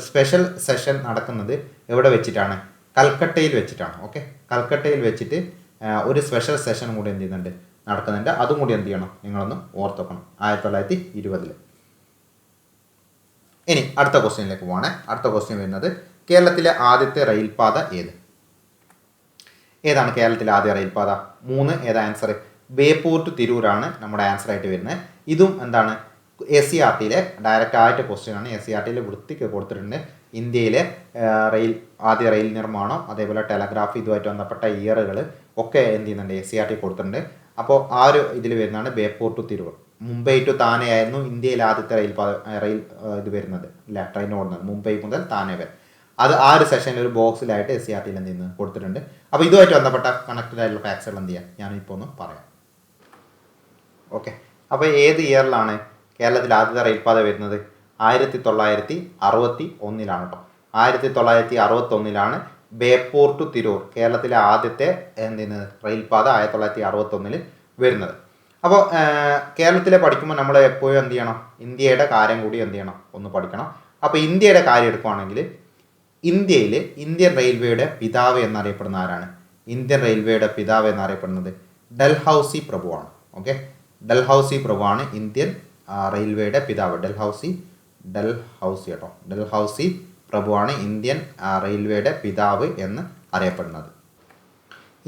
S1: സ്പെഷ്യൽ സെഷൻ നടക്കുന്നത് എവിടെ വെച്ചിട്ടാണ്? കൽക്കട്ടയിൽ വെച്ചിട്ടാണ്. ഓക്കെ, കൽക്കട്ടയിൽ വെച്ചിട്ട് ഒരു സ്പെഷ്യൽ സെഷൻ കൂടി എന്ത് ചെയ്യുന്നുണ്ട്? നടക്കുന്നുണ്ട്. അതും കൂടി എന്ത് ചെയ്യണം? നിങ്ങളൊന്ന് ഓർത്ത് വെക്കണം. 1920. ഇനി അടുത്ത ക്വസ്റ്റ്യനിലേക്ക് പോവാണ്. അടുത്ത ക്വസ്റ്റ്യൻ വരുന്നത് കേരളത്തിലെ ആദ്യത്തെ റെയിൽപാത ഏതാണ് കേരളത്തിലെ ആദ്യ റെയിൽപാത? 3 ഏതാ ആൻസർ? ബേപ്പൂർ ടു തിരൂരാണ് നമ്മുടെ ആൻസർ ആയിട്ട് വരുന്നത്. ഇതും എന്താണ്? SCERT ഡയറക്റ്റ് ആയിട്ട് ക്വസ്റ്റ്യൻ ആണ്. SCERT വൃത്തിക്ക് കൊടുത്തിട്ടുണ്ട്. ഇന്ത്യയിലെ ആദ്യ റെയിൽ നിർമ്മാണം, അതേപോലെ ടെലഗ്രാഫ്, ഇതുമായിട്ട് ബന്ധപ്പെട്ട ഇയറുകൾ ഒക്കെ എന്ത് ചെയ്യുന്നുണ്ട്? SCERT കൊടുത്തിട്ടുണ്ട്. അപ്പോൾ ആ ഒരു ഇതിൽ വരുന്നതാണ് ബേപ്പൂർ ടു തിരൂർ. മുംബൈ ടു താനെ ആയിരുന്നു ഇന്ത്യയിലെ ആദ്യത്തെ റെയിൽ ഇത് വരുന്നത്, അല്ല, ട്രെയിൻ ഓടുന്നത് മുംബൈ മുതൽ താനെ വരെ. അത് ആ ഒരു സെഷനിൽ ഒരു ബോക്സിലായിട്ട് SCERT എന്ത് ചെയ്യുന്നത്? കൊടുത്തിട്ടുണ്ട്. അപ്പോൾ ഇതുമായിട്ട് ബന്ധപ്പെട്ട കണക്റ്റഡ് ആയിട്ടുള്ള ഫാക്ട്സുകൾ എന്ത് ചെയ്യാം? ഞാനിപ്പോൾ ഒന്ന് പറയാം. ഓക്കെ, അപ്പോൾ ഏത് ഇയറിലാണ് കേരളത്തിൽ ആദ്യത്തെ റെയിൽപാത വരുന്നത്? 1961 കേട്ടോ. 1961 ബേപ്പൂർ ടു തിരൂർ കേരളത്തിലെ ആദ്യത്തെ റെയിൽപാത 1961 വരുന്നത്. അപ്പോൾ കേരളത്തിലെ പഠിക്കുമ്പോൾ നമ്മൾ എപ്പോഴും എന്ത് ചെയ്യണം, ഇന്ത്യയുടെ കാര്യം കൂടി എന്ത് ചെയ്യണം, ഒന്ന് പഠിക്കണം. അപ്പോൾ ഇന്ത്യയുടെ കാര്യം എടുക്കുകയാണെങ്കിൽ ഇന്ത്യയിൽ ഇന്ത്യൻ റെയിൽവേയുടെ പിതാവ് എന്നറിയപ്പെടുന്ന ആരാണ്? ഇന്ത്യൻ റെയിൽവേയുടെ പിതാവ് എന്നറിയപ്പെടുന്നത് ഡൽഹൌസി പ്രഭുവാണ്. ഓക്കെ, ഡൽഹൌസി പ്രഭുവാണ് ഇന്ത്യൻ റെയിൽവേയുടെ പിതാവ്. ഡൽഹൌസി കേട്ടോ, ഡൽഹൌസി പ്രഭുവാണ് ഇന്ത്യൻ റെയിൽവേയുടെ പിതാവ് എന്ന് അറിയപ്പെടുന്നത്.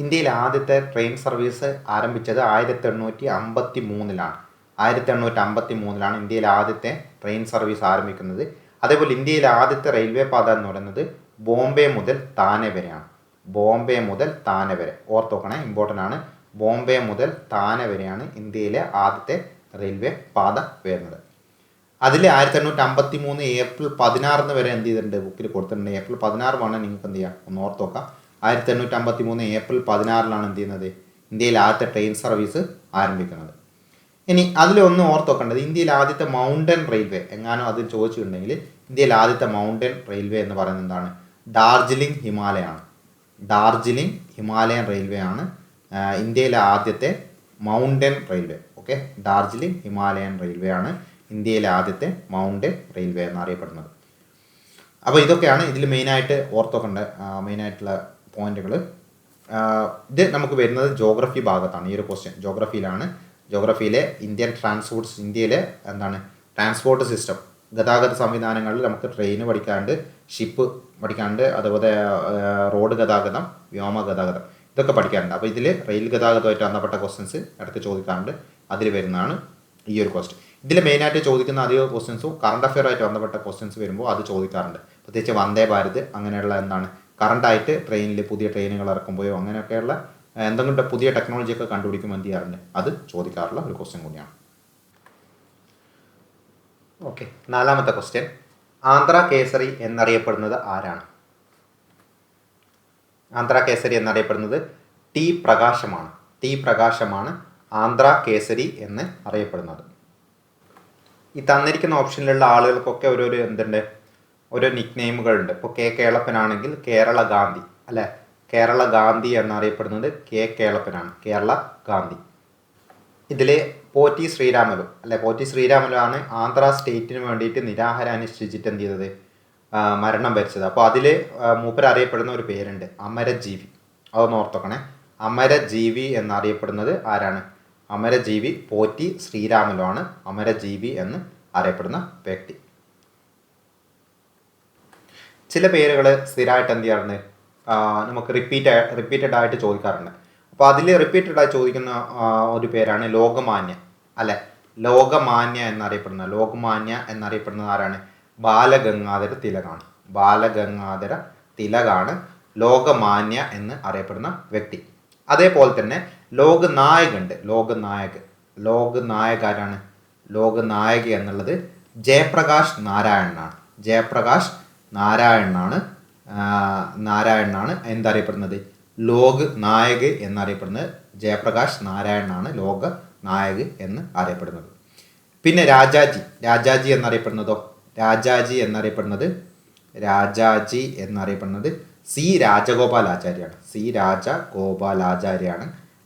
S1: ഇന്ത്യയിൽ ആദ്യത്തെ ട്രെയിൻ സർവീസ് ആരംഭിച്ചത് 1853-ലാണ്. 1853-ലാണ് ഇന്ത്യയിൽ ആദ്യത്തെ ട്രെയിൻ സർവീസ് ആരംഭിക്കുന്നത്. അതേപോലെ ഇന്ത്യയിലെ ആദ്യത്തെ റെയിൽവേ പാത എന്ന് പറയുന്നത് ബോംബെ മുതൽ താനെ വരെയാണ്. ബോംബെ മുതൽ താനെ വരെ ഓർത്തോക്കണേ, ഇമ്പോർട്ടൻ്റ് ആണ്. ബോംബെ മുതൽ താനെ വരെയാണ് ഇന്ത്യയിലെ ആദ്യത്തെ റെയിൽവേ പാത വരുന്നത്. അതിൽ 1853 ഏപ്രിൽ 16 വരെ എന്ത് ചെയ്തിട്ടുണ്ട്, ബുക്കിൽ കൊടുത്തിട്ടുണ്ട്. ഏപ്രിൽ 16 വേണം നിങ്ങൾക്ക് എന്ത് ചെയ്യാം, ഒന്ന് ഓർത്ത് നോക്കാം. 1853 ഏപ്രിൽ 16 എന്ത് ചെയ്യുന്നത്, ഇന്ത്യയിൽ ആദ്യത്തെ ട്രെയിൻ സർവീസ് ആരംഭിക്കുന്നത്. ഇനി അതിലൊന്ന് ഓർത്ത് നോക്കേണ്ടത്, ഇന്ത്യയിൽ ആദ്യത്തെ മൗണ്ടൻ റെയിൽവേ എങ്ങാനോ അത് ചോദിച്ചിട്ടുണ്ടെങ്കിൽ ഇന്ത്യയിൽ ആദ്യത്തെ മൗണ്ടൻ റെയിൽവേ എന്ന് പറയുന്നത് എന്താണ്? ഡാർജിലിംഗ് ഹിമാലയാണ്. ഡാർജിലിംഗ് ഹിമാലയൻ റെയിൽവേ ആണ് ഇന്ത്യയിലെ ആദ്യത്തെ mountain railway. Okay, Darjeeling Himalayan railway ആണ് ഇന്ത്യയിലെ ആദ്യത്തെ മൗണ്ടൻ റെയിൽവേ എന്നറിയപ്പെടുന്നത്. അപ്പോൾ ഇതൊക്കെയാണ് ഇതിൽ മെയിനായിട്ട് ഓർത്തോക്കേണ്ട മെയിനായിട്ടുള്ള പോയിന്റുകൾ. ഇത് നമുക്ക് വരുന്നത് ജോഗ്രഫി ഭാഗത്താണ്. ഈ ഒരു ക്വസ്റ്റ്യൻ ജോഗ്രഫിയിലാണ്. ജോഗ്രഫിയിലെ ഇന്ത്യയിലെ എന്താണ് ട്രാൻസ്പോർട്ട് സിസ്റ്റം, ഗതാഗത സംവിധാനങ്ങളിൽ നമുക്ക് ട്രെയിൻ പഠിക്കാണ്ട്, ഷിപ്പ് പഠിക്കാണ്ട്, അതുപോലെ റോഡ് ഗതാഗതം, വ്യോമ ഗതാഗതം, ഇതൊക്കെ പഠിക്കാറുണ്ട്. അപ്പോൾ ഇതിൽ റെയിൽ ഗതാഗതമായിട്ട് ബന്ധപ്പെട്ട ക്വസ്റ്റ്യൻസ് ഇടയ്ക്ക് ചോദിക്കാറുണ്ട്. അതിൽ വരുന്നതാണ് ഈ ഒരു ക്വസ്റ്റ്യൻ. ഇതിൽ മെയിനായിട്ട് ചോദിക്കുന്ന അധികം ക്വസ്റ്റ്യൻസും കറണ്ട് അഫെയർ ആയിട്ട് ബന്ധപ്പെട്ട ക്വസ്റ്റ്യൻസ് വരുമ്പോൾ അത് ചോദിക്കാറുണ്ട്. പ്രത്യേകിച്ച് വന്ദേ ഭാരത് അങ്ങനെയുള്ള എന്താണ് കറണ്ടായിട്ട് ട്രെയിനിൽ പുതിയ ട്രെയിനുകൾ ഇറക്കുമ്പോഴോ അങ്ങനെയൊക്കെയുള്ള എന്തെങ്കിലും പുതിയ ടെക്നോളജിയൊക്കെ കണ്ടുപിടിക്കുമ്പോൾ എന്ത് ചെയ്യാറുണ്ട്, അത് ചോദിക്കാറുള്ള ഒരു ക്വസ്റ്റ്യൻ കൂടിയാണ്. ഓക്കെ, 4ാമത്തെ ക്വസ്റ്റ്യൻ, ആന്ധ്ര കേസരി എന്നറിയപ്പെടുന്നത് ആരാണ്? ആന്ധ്ര കേസരി എന്നറിയപ്പെടുന്നത് ടി പ്രകാശമാണ്. ടി പ്രകാശമാണ് ആന്ധ്ര കേസരി എന്ന് അറിയപ്പെടുന്നത്. ഈ തന്നിരിക്കുന്ന ഓപ്ഷനിലുള്ള ആളുകൾക്കൊക്കെ ഓരോരോ എന്തുണ്ട്, ഓരോ നിക് നെയിമുകളുണ്ട്. ഇപ്പോൾ കെ കേളപ്പനാണെങ്കിൽ കേരള ഗാന്ധി അല്ലേ, കേരള ഗാന്ധി എന്നറിയപ്പെടുന്നത് കെ കേളപ്പനാണ്, കേരള ഗാന്ധി. ഇതിൽ പോറ്റി ശ്രീരാമലു അല്ലെ, പോറ്റി ശ്രീരാമലു ആണ് ആന്ധ്ര സ്റ്റേറ്റിന് വേണ്ടിയിട്ട് നിരാഹാരം അനുഷ്ഠിച്ചിട്ട് എന്ത് ചെയ്തത്, മരണം വരിച്ചത്. അപ്പോൾ അതിൽ മൂപ്പർ അറിയപ്പെടുന്ന ഒരു പേരുണ്ട്, അമരജീവി. അതൊന്ന് ഓർത്തോക്കണേ. അമരജീവി എന്നറിയപ്പെടുന്നത് ആരാണ്? അമരജീവി പോറ്റി ശ്രീരാമലു ആണ് അമരജീവി എന്ന് അറിയപ്പെടുന്ന വ്യക്തി. ചില പേരുകൾ സ്ഥിരമായിട്ട് എന്ത് ചെയ്യാറുണ്ട്, നമുക്ക് റിപ്പീറ്റഡ് ആയിട്ട് ചോദിക്കാറുണ്ട്. അപ്പോൾ അതിൽ റിപ്പീറ്റഡ് ആയി ചോദിക്കുന്ന ഒരു പേരാണ് ലോകമാന്യ അല്ലെ. ലോകമാന്യ എന്നറിയപ്പെടുന്നത് ആരാണ്? ബാലഗംഗാധര തിലകാണ്. ബാലഗംഗാധര തിലകാണ് ലോകമാന്യ എന്ന് അറിയപ്പെടുന്ന വ്യക്തി. അതേപോലെ തന്നെ ലോകനായക് ഉണ്ട്. ലോകനായക് ആരാണ്? ലോകനായക് എന്നുള്ളത് ജയപ്രകാശ് നാരായണനാണ്. ജയപ്രകാശ് നാരായണനാണ് എന്തറിയപ്പെടുന്നത്, ലോക് നായക് എന്നറിയപ്പെടുന്നത്. ജയപ്രകാശ് നാരായണനാണ് ലോക നായക് എന്ന് അറിയപ്പെടുന്നത്. പിന്നെ രാജാജി എന്നറിയപ്പെടുന്നതോ? രാജാജി എന്നറിയപ്പെടുന്നത് സി രാജഗോപാലാചാര്യാണ്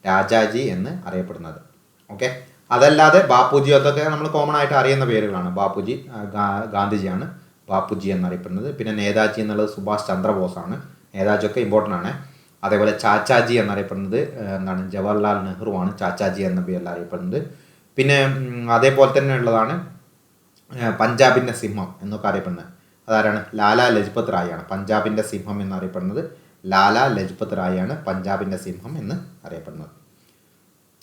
S1: രാജാജി എന്ന് അറിയപ്പെടുന്നത്. ഓക്കെ, അതല്ലാതെ ബാപ്പുജി, അതൊക്കെ നമ്മൾ കോമൺ ആയിട്ട് അറിയുന്ന പേരുകളാണ്. ബാപ്പുജി ഗാന്ധിജിയാണ് ബാപ്പുജി എന്നറിയപ്പെടുന്നത്. പിന്നെ നേതാജി എന്നുള്ളത് സുഭാഷ് ചന്ദ്രബോസാണ്. നേതാജി ഒക്കെ ഇമ്പോർട്ടൻ്റ് ആണ്. അതേപോലെ ചാച്ചാജി എന്നറിയപ്പെടുന്നത് എന്താണ്, ജവഹർലാൽ നെഹ്റു ആണ് ചാച്ചാജി എന്ന പേരിൽ അറിയപ്പെടുന്നത്. പിന്നെ അതേപോലെ തന്നെ ഉള്ളതാണ് പഞ്ചാബിൻ്റെ സിംഹം എന്നൊക്കെ അറിയപ്പെടുന്നത്. അതാരാണ്? ലാലാ ലജ്പത് റായ് ആണ് പഞ്ചാബിൻ്റെ സിംഹം എന്നറിയപ്പെടുന്നത്. ലാലാ ലജ്പത് റായ് ആണ് പഞ്ചാബിൻ്റെ സിംഹം എന്ന് അറിയപ്പെടുന്നത്.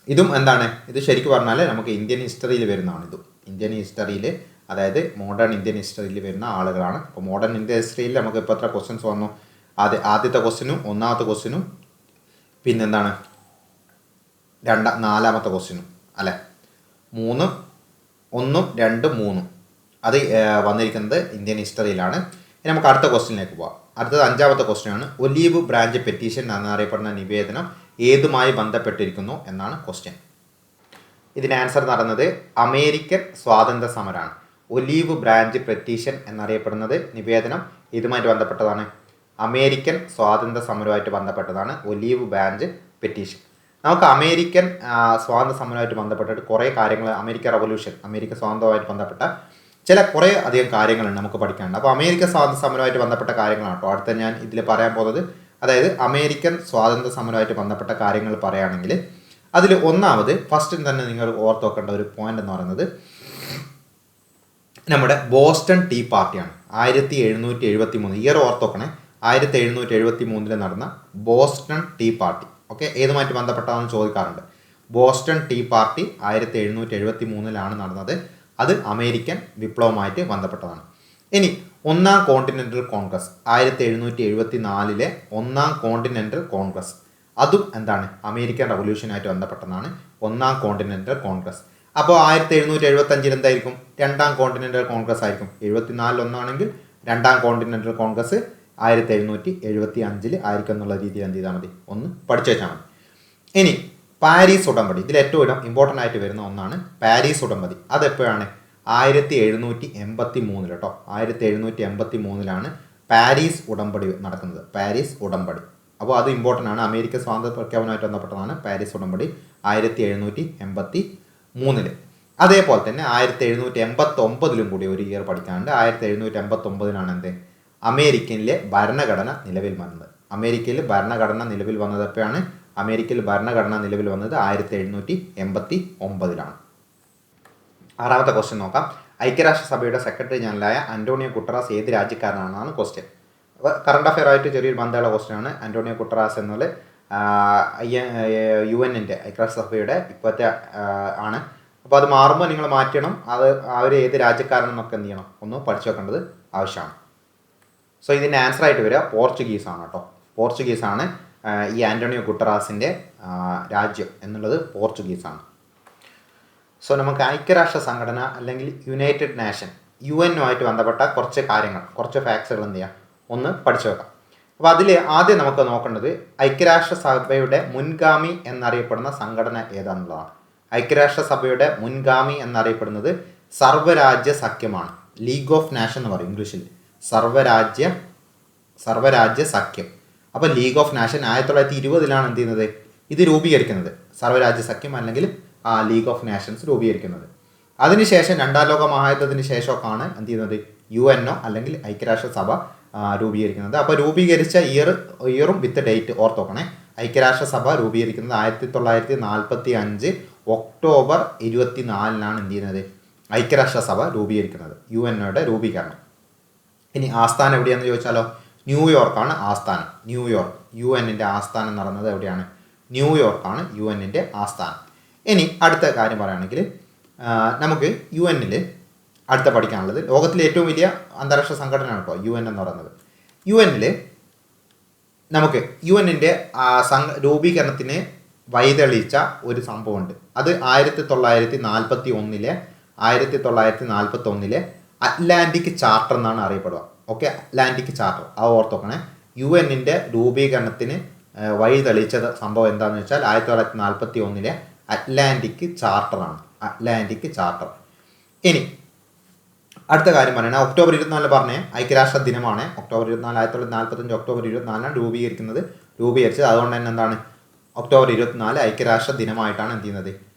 S1: ഇതും എന്താണ്, ഇത് ശരിക്കും പറഞ്ഞാൽ നമുക്ക് ഇന്ത്യൻ ഹിസ്റ്ററിയിൽ വരുന്നതാണ്. ഇതും ഇന്ത്യൻ ഹിസ്റ്ററിയിൽ, അതായത് മോഡേൺ ഇന്ത്യൻ ഹിസ്റ്ററിയിൽ വരുന്ന ആളുകളാണ്. അപ്പോൾ മോഡേൺ ഇന്ത്യൻ ഹിസ്റ്ററിയിൽ നമുക്ക് ഇപ്പോൾ എത്ര ക്വസ്റ്റ്യൻസ് വന്നു? ആദ്യത്തെ ക്വസ്റ്റ്യനും 1ാമത്തെ ക്വസ്റ്റ്യനും പിന്നെന്താണ് 4ാമത്തെ ക്വസ്റ്റ്യനും അല്ലേ, 1, 2, 3 അത് വന്നിരിക്കുന്നത് ഇന്ത്യൻ ഹിസ്റ്ററിയിലാണ്. ഇനി നമുക്ക് അടുത്ത ക്വസ്റ്റ്യനിലേക്ക് പോകാം. അടുത്തത് 5ാമത്തെ ക്വസ്റ്റ്യനാണ്. ഒലീവ് ബ്രാഞ്ച് പെറ്റീഷൻ എന്നറിയപ്പെടുന്ന നിവേദനം ഏതുമായി ബന്ധപ്പെട്ടിരിക്കുന്നു എന്നാണ് ക്വസ്റ്റ്യൻ. ഇതിന് ആൻസർ നടന്നത് അമേരിക്കൻ സ്വാതന്ത്ര്യ സമരമാണ്. ഒലീവ് ബ്രാഞ്ച് പെറ്റീഷൻ എന്നറിയപ്പെടുന്നത് നിവേദനം ഇതുമായിട്ട് ബന്ധപ്പെട്ടതാണ്, അമേരിക്കൻ സ്വാതന്ത്ര്യ സമരവുമായിട്ട് ബന്ധപ്പെട്ടതാണ് ഒലീവ് ബ്രാഞ്ച് പെറ്റീഷൻ. നമുക്ക് അമേരിക്കൻ സ്വാതന്ത്ര്യ സമരവുമായിട്ട് ബന്ധപ്പെട്ടിട്ട് കുറേ കാര്യങ്ങൾ, അമേരിക്ക റവല്യൂഷൻ, അമേരിക്ക സ്വാതന്ത്ര്യവുമായിട്ട് ബന്ധപ്പെട്ട കുറേ അധികം കാര്യങ്ങളുണ്ട് നമുക്ക് പഠിക്കാനുണ്ട്. അപ്പോൾ അമേരിക്ക സ്വാതന്ത്ര്യ സമരവുമായിട്ട് ബന്ധപ്പെട്ട കാര്യങ്ങളാണ് കേട്ടോ അടുത്ത ഞാൻ ഇതിൽ പറയാൻ പോകുന്നത്. അതായത് അമേരിക്കൻ സ്വാതന്ത്ര്യ സമരവുമായിട്ട് ബന്ധപ്പെട്ട കാര്യങ്ങൾ പറയുകയാണെങ്കിൽ അതിൽ ഒന്നാമത് ഫസ്റ്റ് തന്നെ നിങ്ങൾ ഓർത്ത് വെക്കേണ്ട ഒരു പോയിന്റ് എന്ന് പറയുന്നത് നമ്മുടെ ബോസ്റ്റൺ ടീ പാർട്ടിയാണ്. 1773 ഇയർ ഓർത്ത് വെക്കണേ. 1773 നടന്ന ബോസ്റ്റൺ ടീ പാർട്ടി. ഓക്കെ, ഏതുമായിട്ട് ബന്ധപ്പെട്ടാണെന്ന് ചോദിക്കാറുണ്ട്. ബോസ്റ്റൺ ടീ പാർട്ടി 1773 നടന്നത്. അത് അമേരിക്കൻ വിപ്ലവമായിട്ട് ബന്ധപ്പെട്ടതാണ്. ഇനി ഒന്നാം കോണ്ടിനെൻ്റൽ കോൺഗ്രസ് 1774 ഒന്നാം കോണ്ടിനെൻ്റൽ കോൺഗ്രസ്, അതും എന്താണ് അമേരിക്കൻ റവല്യൂഷനായിട്ട് ബന്ധപ്പെട്ടതാണ് ഒന്നാം കോണ്ടിനെൻ്റൽ കോൺഗ്രസ്. അപ്പോൾ 1775 എന്തായിരിക്കും? രണ്ടാം കോണ്ടിനെൻ്റൽ കോൺഗ്രസ് ആയിരിക്കും. 74 ഒന്നാണെങ്കിൽ രണ്ടാം കോണ്ടിനെൻ്റൽ കോൺഗ്രസ് 1775 ആയിരിക്കും എന്നുള്ള രീതിയിൽ എന്ത് ചെയ്താൽ മതി, ഒന്ന് പഠിച്ചു വെച്ചാൽ മതി. ഇനി പാരീസ് ഉടമ്പടി, ഇതിൽ ഏറ്റവും ഇമ്പോർട്ടൻ്റ് ആയിട്ട് വരുന്ന ഒന്നാണ് പാരീസ് ഉടമ്പടി. അതെപ്പോഴാണ്? 1783 കേട്ടോ. 1783 പാരീസ് ഉടമ്പടി നടക്കുന്നത്. പാരീസ് ഉടമ്പടി, അപ്പോൾ അത് ഇമ്പോർട്ടൻ്റ് ആണ്. അമേരിക്ക സ്വാതന്ത്ര്യ പ്രഖ്യാപനമായിട്ട് ബന്ധപ്പെട്ടതാണ് പാരീസ് ഉടമ്പടി 1783. അതേപോലെ തന്നെ 1789 കൂടി ഒരു ഇയർ പഠിക്കാനുണ്ട്. 1789 എന്ത് അമേരിക്കയിലെ ഭരണഘടന നിലവിൽ വന്നത്. അമേരിക്കയിൽ ഭരണഘടന നിലവിൽ വന്നത് എപ്പോഴാണ്? അമേരിക്കയിൽ ഭരണഘടന നിലവിൽ വന്നത് 1789. ആറാമത്തെ ക്വസ്റ്റ്യൻ നോക്കാം. ഐക്യരാഷ്ട്രസഭയുടെ സെക്രട്ടറി ജനറലായ അന്റോണിയോ ഗുട്ടറാസ് ഏത് രാജ്യക്കാരനാണെന്നാണ് ക്വസ്റ്റ്യൻ. കറണ്ട് അഫെയർ ആയിട്ട് ചെറിയൊരു ബന്ധമുള്ള ക്വസ്റ്റ്യൻ ആണ്. അന്റോണിയോ ഗുട്ടറാസ് എന്നുള്ള UN-ൻ്റെ ഐക്യരാഷ്ട്രസഭയുടെ ഇപ്പോഴത്തെ ആണ്. അപ്പോൾ അത് മാറുമ്പോൾ നിങ്ങൾ മാറ്റണം. അത് അവർ ഏത് രാജ്യക്കാരനെന്നൊക്കെ എന്ത് ചെയ്യണം, ഒന്ന് പഠിച്ചു വെക്കേണ്ടത് ആവശ്യമാണ്. സോ ഇതിൻ്റെ ആൻസർ ആയിട്ട് വരിക പോർച്ചുഗീസ് ആണ് കേട്ടോ. പോർച്ചുഗീസ് ആണ് ഈ ആന്റോണിയോ ഗുട്ടറാസിൻ്റെ രാജ്യം എന്നുള്ളത് പോർച്ചുഗീസാണ്. സോ നമുക്ക് ഐക്യരാഷ്ട്ര സംഘടന അല്ലെങ്കിൽ യുണൈറ്റഡ് നേഷൻ UN-നുമായിട്ട് ബന്ധപ്പെട്ട കുറച്ച് കാര്യങ്ങൾ, കുറച്ച് ഫാക്ട്സുകൾ എന്ത് ചെയ്യാം, ഒന്ന് പഠിച്ചു വെക്കാം. അപ്പോൾ അതിൽ ആദ്യം നമുക്ക് നോക്കേണ്ടത് ഐക്യരാഷ്ട്രസഭയുടെ മുൻഗാമി എന്നറിയപ്പെടുന്ന സംഘടന ഏതാണെന്നുള്ളതാണ്. ഐക്യരാഷ്ട്രസഭയുടെ മുൻഗാമി എന്നറിയപ്പെടുന്നത് സർവ്വരാജ്യ സഖ്യമാണ്. ലീഗ് ഓഫ് നാഷൻ എന്ന് പറയും ഇംഗ്ലീഷിൽ. സർവ്വരാജ്യ സഖ്യം. അപ്പോൾ ലീഗ് ഓഫ് നാഷൻ 1920 എന്ത് ചെയ്യുന്നത്, ഇത് രൂപീകരിക്കുന്നത്. സർവ്വരാജ്യ സഖ്യം അല്ലെങ്കിൽ ലീഗ് ഓഫ് നാഷൻസ് രൂപീകരിക്കുന്നത്. അതിനുശേഷം രണ്ടാം ലോക മഹായുദ്ധത്തിന് ശേഷമൊക്കെയാണ് എന്ത് ചെയ്യുന്നത്, UN-നോ അല്ലെങ്കിൽ ഐക്യരാഷ്ട്രസഭ രൂപീകരിക്കുന്നത്. അപ്പോൾ രൂപീകരിച്ച ഇയറും വിത്ത് ഡേറ്റ് ഓർത്ത് നോക്കണേ. ഐക്യരാഷ്ട്രസഭ രൂപീകരിക്കുന്നത് 1945 ഒക്ടോബർ 24 എന്ത് ചെയ്യുന്നത്, ഐക്യരാഷ്ട്രസഭ രൂപീകരിക്കുന്നത്. UN-യുടെ രൂപീകരണം. ഇനി ആസ്ഥാനം എവിടെയാണെന്ന് ചോദിച്ചാലോ, ന്യൂയോർക്കാണ് ആസ്ഥാനം. ന്യൂയോർക്ക് UN-ൻ്റെ ആസ്ഥാനം നടന്നത് എവിടെയാണ്? ന്യൂയോർക്കാണ് UN-ൻ്റെ ആസ്ഥാനം. ഇനി അടുത്ത കാര്യം പറയുകയാണെങ്കിൽ നമുക്ക് UN-ൽ അടുത്ത പഠിക്കാനുള്ളത് ലോകത്തിലെ ഏറ്റവും വലിയ അന്താരാഷ്ട്ര സംഘടനയാണ് കേട്ടോ UN എന്ന് പറയുന്നത്. UN-ൽ നമുക്ക് UN-ൻ്റെ രൂപീകരണത്തിന് വഴിതെളിയിച്ച ഒരു സംഭവമുണ്ട്. അത് 1941 അറ്റ്ലാന്റിക് ചാർട്ടർ എന്നാണ് അറിയപ്പെടുക. ഓക്കെ, അറ്റ്ലാന്റിക് ചാർട്ടർ അത് ഓർത്ത് നോക്കണേ. UN-ൻ്റെ രൂപീകരണത്തിന് വഴി തെളിയിച്ച സംഭവം എന്താണെന്ന് വെച്ചാൽ 1941 അറ്റ്ലാന്റിക് ചാർട്ടറാണ്. Atlantic charter. ഇനി അടുത്ത കാര്യം പറയുന്നത് ഒക്ടോബർ 24 പറഞ്ഞേ ഐക്യരാഷ്ട്ര ദിനമാണ്. ഒക്ടോബർ 24 1945 ഒക്ടോബർ 24 രൂപീകരിച്ചത്. അതുകൊണ്ട് തന്നെ എന്താണ് ഒക്ടോബർ 24 ഐക്യരാഷ്ട്ര ദിനമായിട്ടാണ് എന്ത് ചെയ്യുന്നത്,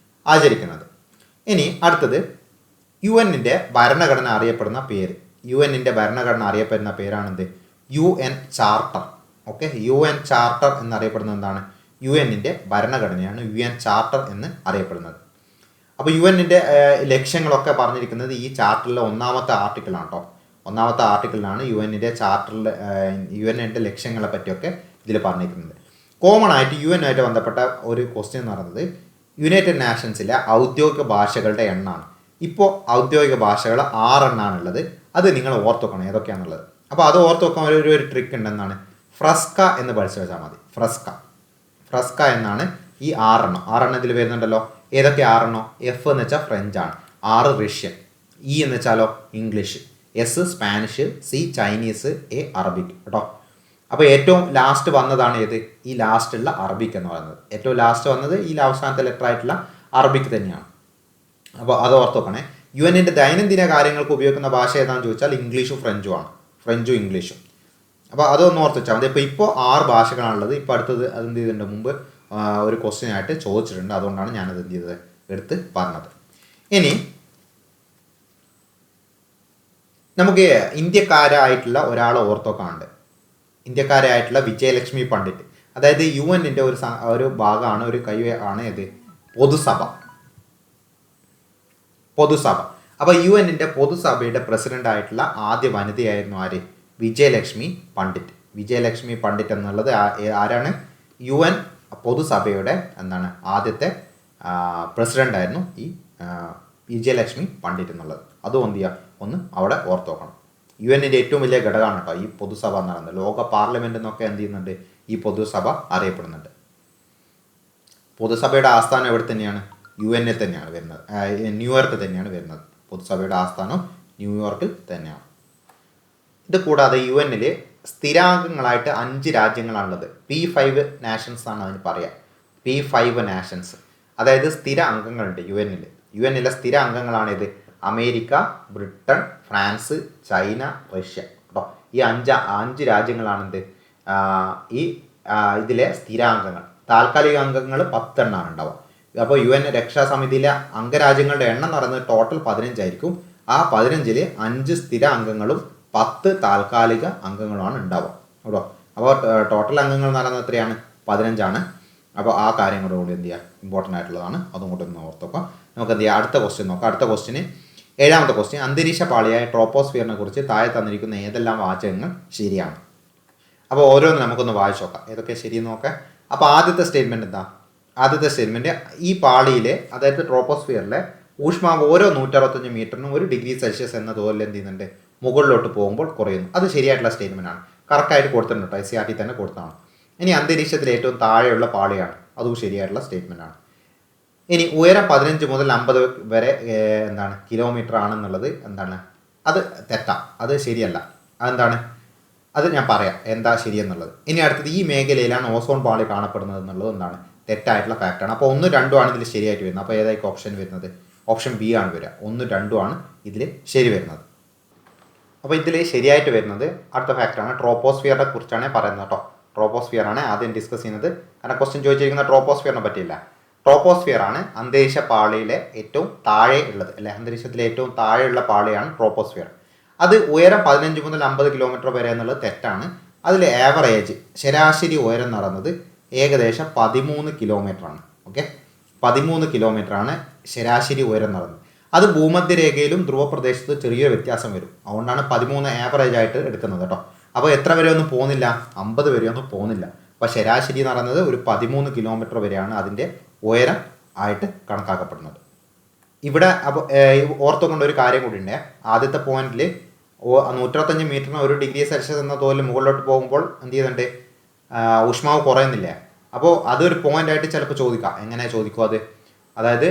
S1: ആചരിക്കുന്നത്. ഇനി അടുത്തത് UN-ൻ്റെ ഭരണഘടന അറിയപ്പെടുന്ന പേര്. UN-ൻ്റെ ഭരണഘടന അറിയപ്പെടുന്ന പേരാണെന്ത്, UN charter. Okay, UN charter എന്നറിയപ്പെടുന്നത് എന്താണ്, UN-ൻ്റെ ഭരണഘടനയാണ് UN ചാർട്ടർ എന്ന് അറിയപ്പെടുന്നത്. അപ്പോൾ UN-ൻ്റെ ലക്ഷ്യങ്ങളൊക്കെ പറഞ്ഞിരിക്കുന്നത് ഈ ചാർട്ടറിലെ ഒന്നാമത്തെ ആർട്ടിക്കിളാണ് കേട്ടോ. ഒന്നാമത്തെ ആർട്ടിക്കിളിലാണ് UN-ൻ്റെ ചാർട്ടറിൽ UN-ൻ്റെ ലക്ഷ്യങ്ങളെ പറ്റിയൊക്കെ ഇതിൽ പറഞ്ഞിരിക്കുന്നത്. കോമൺ ആയിട്ട് UN-ആയിട്ട് ബന്ധപ്പെട്ട ഒരു ക്വസ്റ്റ്യൻ എന്ന് പറയുന്നത് യുണൈറ്റഡ് നാഷൻസിലെ ഔദ്യോഗിക ഭാഷകളുടെ എണ്ണമാണ്. ഇപ്പോൾ ഔദ്യോഗിക ഭാഷകൾ 6 എണ്ണാണുള്ളത്. അത് നിങ്ങൾ ഓർത്ത് വെക്കണം ഏതൊക്കെയാണുള്ളത്. അപ്പോൾ അത് ഓർത്ത് വെക്കാൻ ഒരു ട്രിക്ക് ഉണ്ടെന്നാണ്, ഫ്രസ്ക എന്ന് പഠിച്ചു വെച്ചാൽ മതി. ഫ്രസ്ക എന്നാണ് ഈ 6 എണ്ണം ഇതിൽ വരുന്നുണ്ടല്ലോ. ഏതൊക്കെ 6 എണ്ണം? F എന്ന് വെച്ചാൽ ഫ്രഞ്ചാണ്, 6 റഷ്യൻ, E എന്ന് വെച്ചാലോ English, S Spanish, C Chinese, A Arabic കേട്ടോ. അപ്പോൾ ഏറ്റവും ലാസ്റ്റ് വന്നതാണ് ഏത്, ഈ ലാസ്റ്റുള്ള അറബിക് എന്ന് പറയുന്നത്. ഏറ്റവും ലാസ്റ്റ് വന്നത് ഈ അവസാനത്തെ ലെറ്റർ ആയിട്ടുള്ള അറബിക് തന്നെയാണ്. അപ്പോൾ അത് ഓർത്ത് വെക്കണേ. UN-ൻ്റെ ദൈനംദിന കാര്യങ്ങൾക്ക് ഉപയോഗിക്കുന്ന ഭാഷ ഏതാണെന്ന് ചോദിച്ചാൽ ഇംഗ്ലീഷും ഫ്രഞ്ചുമാണ്. ഫ്രഞ്ചും ഇംഗ്ലീഷും. അപ്പോൾ അതൊന്ന് ഓർത്ത് വെച്ചാൽ മതി. ഇപ്പോൾ 6 ഭാഷകളാണുള്ളത്. ഇപ്പോൾ അടുത്തത് അതെന്ത് ചെയ്തിട്ടുണ്ട്, മുമ്പ് ഒരു ക്വസ്റ്റ്യൻ ആയിട്ട് ചോദിച്ചിട്ടുണ്ട്. അതുകൊണ്ടാണ് ഞാനത് എന്ത് ചെയ്തത് എടുത്ത് പറഞ്ഞത്. ഇനി നമുക്ക് ഇന്ത്യക്കാരായിട്ടുള്ള ഒരാളെ ഓർത്തോക്കാണ്ട്, ഇന്ത്യക്കാരായിട്ടുള്ള വിജയലക്ഷ്മി പണ്ഡിറ്റ്. അതായത് UN ഒരു ഭാഗമാണ്, ഒരു കൈ ആണ് ഇത് പൊതുസഭ. അപ്പോൾ UN പൊതുസഭയുടെ പ്രസിഡന്റ് ആയിട്ടുള്ള ആദ്യ വനിതയായിരുന്നു ആര്? വിജയലക്ഷ്മി പണ്ഡിറ്റ്. വിജയലക്ഷ്മി പണ്ഡിറ്റ് എന്നുള്ളത് ആരാണ്? UN പൊതുസഭയുടെ ആദ്യത്തെ പ്രസിഡന്റ് ആയിരുന്നു ഈ വിജയലക്ഷ്മി പണ്ഡിറ്റ് എന്നുള്ളത്. അതും എന്ത് ചെയ്യുക, ഒന്ന് അവിടെ ഓർത്ത് നോക്കണം. UN ഏറ്റവും വലിയ ഘടകമാണ് കേട്ടോ ഈ പൊതുസഭ എന്ന് പറയുന്നത്. ലോക പാർലമെന്റ് എന്നൊക്കെ എന്ത് ചെയ്യുന്നുണ്ട്, ഈ പൊതുസഭ അറിയപ്പെടുന്നുണ്ട്. പൊതുസഭയുടെ ആസ്ഥാനം എവിടെ തന്നെയാണ്? UN തന്നെയാണ് വരുന്നത്, ന്യൂയോർക്ക് തന്നെയാണ് വരുന്നത്. പൊതുസഭയുടെ ആസ്ഥാനം ന്യൂയോർക്കിൽ തന്നെയാണ്. ഇത് കൂടാതെ UN സ്ഥിരാംഗങ്ങളായിട്ട് 5 രാജ്യങ്ങളാണുള്ളത്. P5 നാഷൻസ് ആണ് അതിന് പറയുക. P5 നാഷൻസ്, അതായത് സ്ഥിര അംഗങ്ങളുണ്ട് UN സ്ഥിര അംഗങ്ങളാണ് ഇത് America, Britain, France, China, Russia കേട്ടോ. ഈ അഞ്ച് രാജ്യങ്ങളാണെന്ത് ഈ ഇതിലെ സ്ഥിരാംഗങ്ങൾ. താൽക്കാലിക അംഗങ്ങൾ 10 എണ്ണമാണ് ഉണ്ടാവുക. അപ്പോൾ UN രക്ഷാസമിതിയിലെ അംഗരാജ്യങ്ങളുടെ എണ്ണം എന്ന് പറയുന്നത് ടോട്ടൽ 15 ആയിരിക്കും. ആ 15-ൽ 5 സ്ഥിര അംഗങ്ങളും 10 താൽക്കാലിക അംഗങ്ങളുമാണ് ഉണ്ടാവുക കേട്ടോ. അപ്പോൾ ടോട്ടൽ അംഗങ്ങൾ എന്ന് പറയുന്നത് എത്രയാണ്? 15 ആണ്. അപ്പോൾ ആ കാര്യങ്ങളുടെ കൂടി എന്ത് ചെയ്യുക, ഇമ്പോർട്ടൻ്റ് ആയിട്ടുള്ളതാണ്. അതും കൂടി ഒന്ന് ഓർത്തോക്കാം. നമുക്ക് എന്ത് ചെയ്യാം, അടുത്ത ക്വസ്റ്റ്യൻ നോക്കാം. അടുത്ത ക്വസ്റ്റ്യന് 7ാമത്തെ ക്വസ്റ്റ്യൻ, അന്തരീക്ഷ പാളിയായ ട്രോപ്പോസ്ഫിയറിനെ കുറിച്ച് താഴെ തന്നിരിക്കുന്ന ഏതെല്ലാം വാചകങ്ങൾ ശരിയാണ്? അപ്പോൾ ഓരോന്ന് നമുക്കൊന്ന് വായിച്ചു നോക്കാം ഏതൊക്കെ ശരിയെന്ന് നോക്കാം. അപ്പോൾ ആദ്യത്തെ സ്റ്റേറ്റ്മെൻറ്റ് എന്താ? ആദ്യത്തെ സ്റ്റേറ്റ്മെൻറ്റ്, ഈ പാളിയിലെ അതായത് ട്രോപ്പോസ്ഫിയറിലെ ഊഷ്മാവ് ഓരോ 165 മീറ്ററിനും 1 ഡിഗ്രി സെൽഷ്യസ് എന്ന തോതിൽ എന്ത് ചെയ്യുന്നുണ്ട്, മുകളിലോട്ട് പോകുമ്പോൾ കുറയുന്നു. അത് ശരിയായിട്ടുള്ള സ്റ്റേറ്റ്മെൻ്റ് ആണ്. കറക്റ്റായിട്ട് കൊടുത്തിട്ടുണ്ട്, SCRT തന്നെ കൊടുത്തതാണ്. ഇനി അന്തരീക്ഷത്തിൽ ഏറ്റവും താഴെയുള്ള പാളിയാണ്, അതും ശരിയായിട്ടുള്ള സ്റ്റേറ്റ്മെൻ്റ് ആണ്. ഇനി ഉയരം 15 മുതൽ 50 വരെ കിലോമീറ്റർ ആണെന്നുള്ളത് അത് തെറ്റാണ്, അത് ശരിയല്ല. അതെന്താണ്, അത് ഞാൻ പറയാം എന്താ ശരിയെന്നുള്ളത്. ഇനി അടുത്തത്, ഈ മേഖലയിലാണ് ഓസോൺ പാളി കാണപ്പെടുന്നത് എന്നുള്ളത് തെറ്റായിട്ടുള്ള ഫാക്റ്റാണ്. അപ്പോൾ 1, 2 ആണ് ഇതിൽ ശരിയായിട്ട് വരുന്നത്. അപ്പോൾ ഏതായിരിക്കും ഓപ്ഷൻ വരുന്നത്? ഓപ്ഷൻ ബി ആണ് വരിക. 1, 2 ആണ് ഇതിൽ ശരി വരുന്നത്. അപ്പോൾ ഇതിൽ ശരിയായിട്ട് വരുന്നത് അടുത്ത ഫാക്റ്റാണ്, ട്രോപ്പോസ്ഫിയറിനെ കുറിച്ചാണ് പറയുന്നത് കേട്ടോ. ട്രോപ്പോസ്ഫിയർ ആണ് ആദ്യം ഡിസ്കസ് ചെയ്യുന്നത്. കാരണം ക്വസ്റ്റ്യൻ ചോദിച്ചിരിക്കുന്ന ട്രോപ്പോസ്ഫിയറിനെ പറ്റിയില്ല. ട്രോപ്പോസ്ഫിയർ ആണ് അന്തരീക്ഷ പാളിയിലെ ഏറ്റവും താഴെ ഉള്ളത്, അല്ലെ, അന്തരീക്ഷത്തിലെ ഏറ്റവും താഴെയുള്ള പാളിയാണ് ട്രോപ്പോസ്ഫിയർ. അത് ഉയരം 15 മുതൽ 50 കിലോമീറ്റർ വരെ എന്നുള്ളത് തെറ്റാണ്. അതിൽ ആവറേജ് ശരാശരി ഉയരം എന്ന് പറയുന്നത് ഏകദേശം 13 കിലോമീറ്ററാണ്. ഓക്കെ, 13 കിലോമീറ്ററാണ് ശരാശരി ഉയരം എന്ന് പറയുന്നത്. അത് ഭൂമധ്യരേഖയിലും ധ്രുവപ്രദേശത്ത് ചെറിയൊരു വ്യത്യാസം വരും. അതുകൊണ്ടാണ് 13 ആവറേജ് ആയിട്ട് എടുക്കുന്നത് കേട്ടോ. അപ്പോൾ എത്ര വരെ ഒന്നും പോകുന്നില്ല, 50 വരെ ഒന്നും പോകുന്നില്ല. അപ്പോൾ ശരാശരി എന്ന് പറയുന്നത് ഒരു 13 കിലോമീറ്റർ വരെയാണ് അതിൻ്റെ ഉയരം ആയിട്ട് കണക്കാക്കപ്പെടുന്നത്. ഇവിടെ അപ്പോൾ ഓർത്തുകൊണ്ട് ഒരു കാര്യം കൂടി ഉണ്ട്. ആദ്യത്തെ പോയിന്റിൽ 165 മീറ്ററിന് 1 ഡിഗ്രി സെൽഷ്യസ് എന്ന തോതിൽ മുകളിലോട്ട് പോകുമ്പോൾ എന്ത് ചെയ്യുന്നുണ്ട്, ഊഷ്മാവ് കുറയുന്നില്ലേ? അപ്പോൾ അതൊരു പോയിൻ്റായിട്ട് ചിലപ്പോൾ ചോദിക്കാം. എങ്ങനെ ചോദിക്കും അത്? അതായത്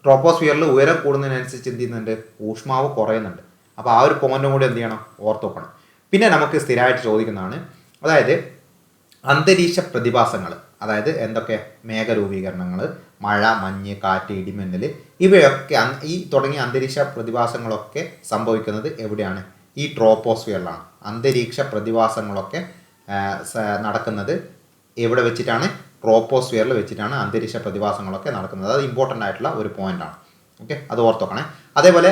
S1: ട്രോപ്പോസ്ഫിയറിൽ ഉയരം കൂടുന്നതിനനുസരിച്ച് എന്ത് ചെയ്യുന്നുണ്ട്, ഊഷ്മാവ് കുറയുന്നുണ്ട്. അപ്പോൾ ആ ഒരു പോയിന്റും കൂടി എന്ത് ചെയ്യണം, ഓർത്ത് വെക്കണം. പിന്നെ നമുക്ക് സ്ഥിരമായിട്ട് ചോദിക്കുന്നതാണ്, അതായത് അന്തരീക്ഷ പ്രതിഭാസങ്ങൾ, അതായത് എന്തൊക്കെ, മേഘരൂപീകരണങ്ങൾ, മഴ, മഞ്ഞ്, കാറ്റ്, ഇടിമിന്നൽ, ഇവയൊക്കെ ഈ തുടങ്ങിയ അന്തരീക്ഷ പ്രതിഭാസങ്ങളൊക്കെ സംഭവിക്കുന്നത് എവിടെയാണ്? ഈ ട്രോപ്പോസ്ഫിയറിലാണ്. അന്തരീക്ഷ പ്രതിഭാസങ്ങളൊക്കെ നടക്കുന്നത് എവിടെ വെച്ചിട്ടാണ്? ട്രോപ്പോസ്ഫിയറിൽ വെച്ചിട്ടാണ് അന്തരീക്ഷ പ്രതിഭാസങ്ങളൊക്കെ നടക്കുന്നത്. അത് ഇമ്പോർട്ടൻ്റ് ആയിട്ടുള്ള ഒരു പോയിന്റാണ്. ഓക്കെ, അത് ഓർത്തോക്കണേ. അതേപോലെ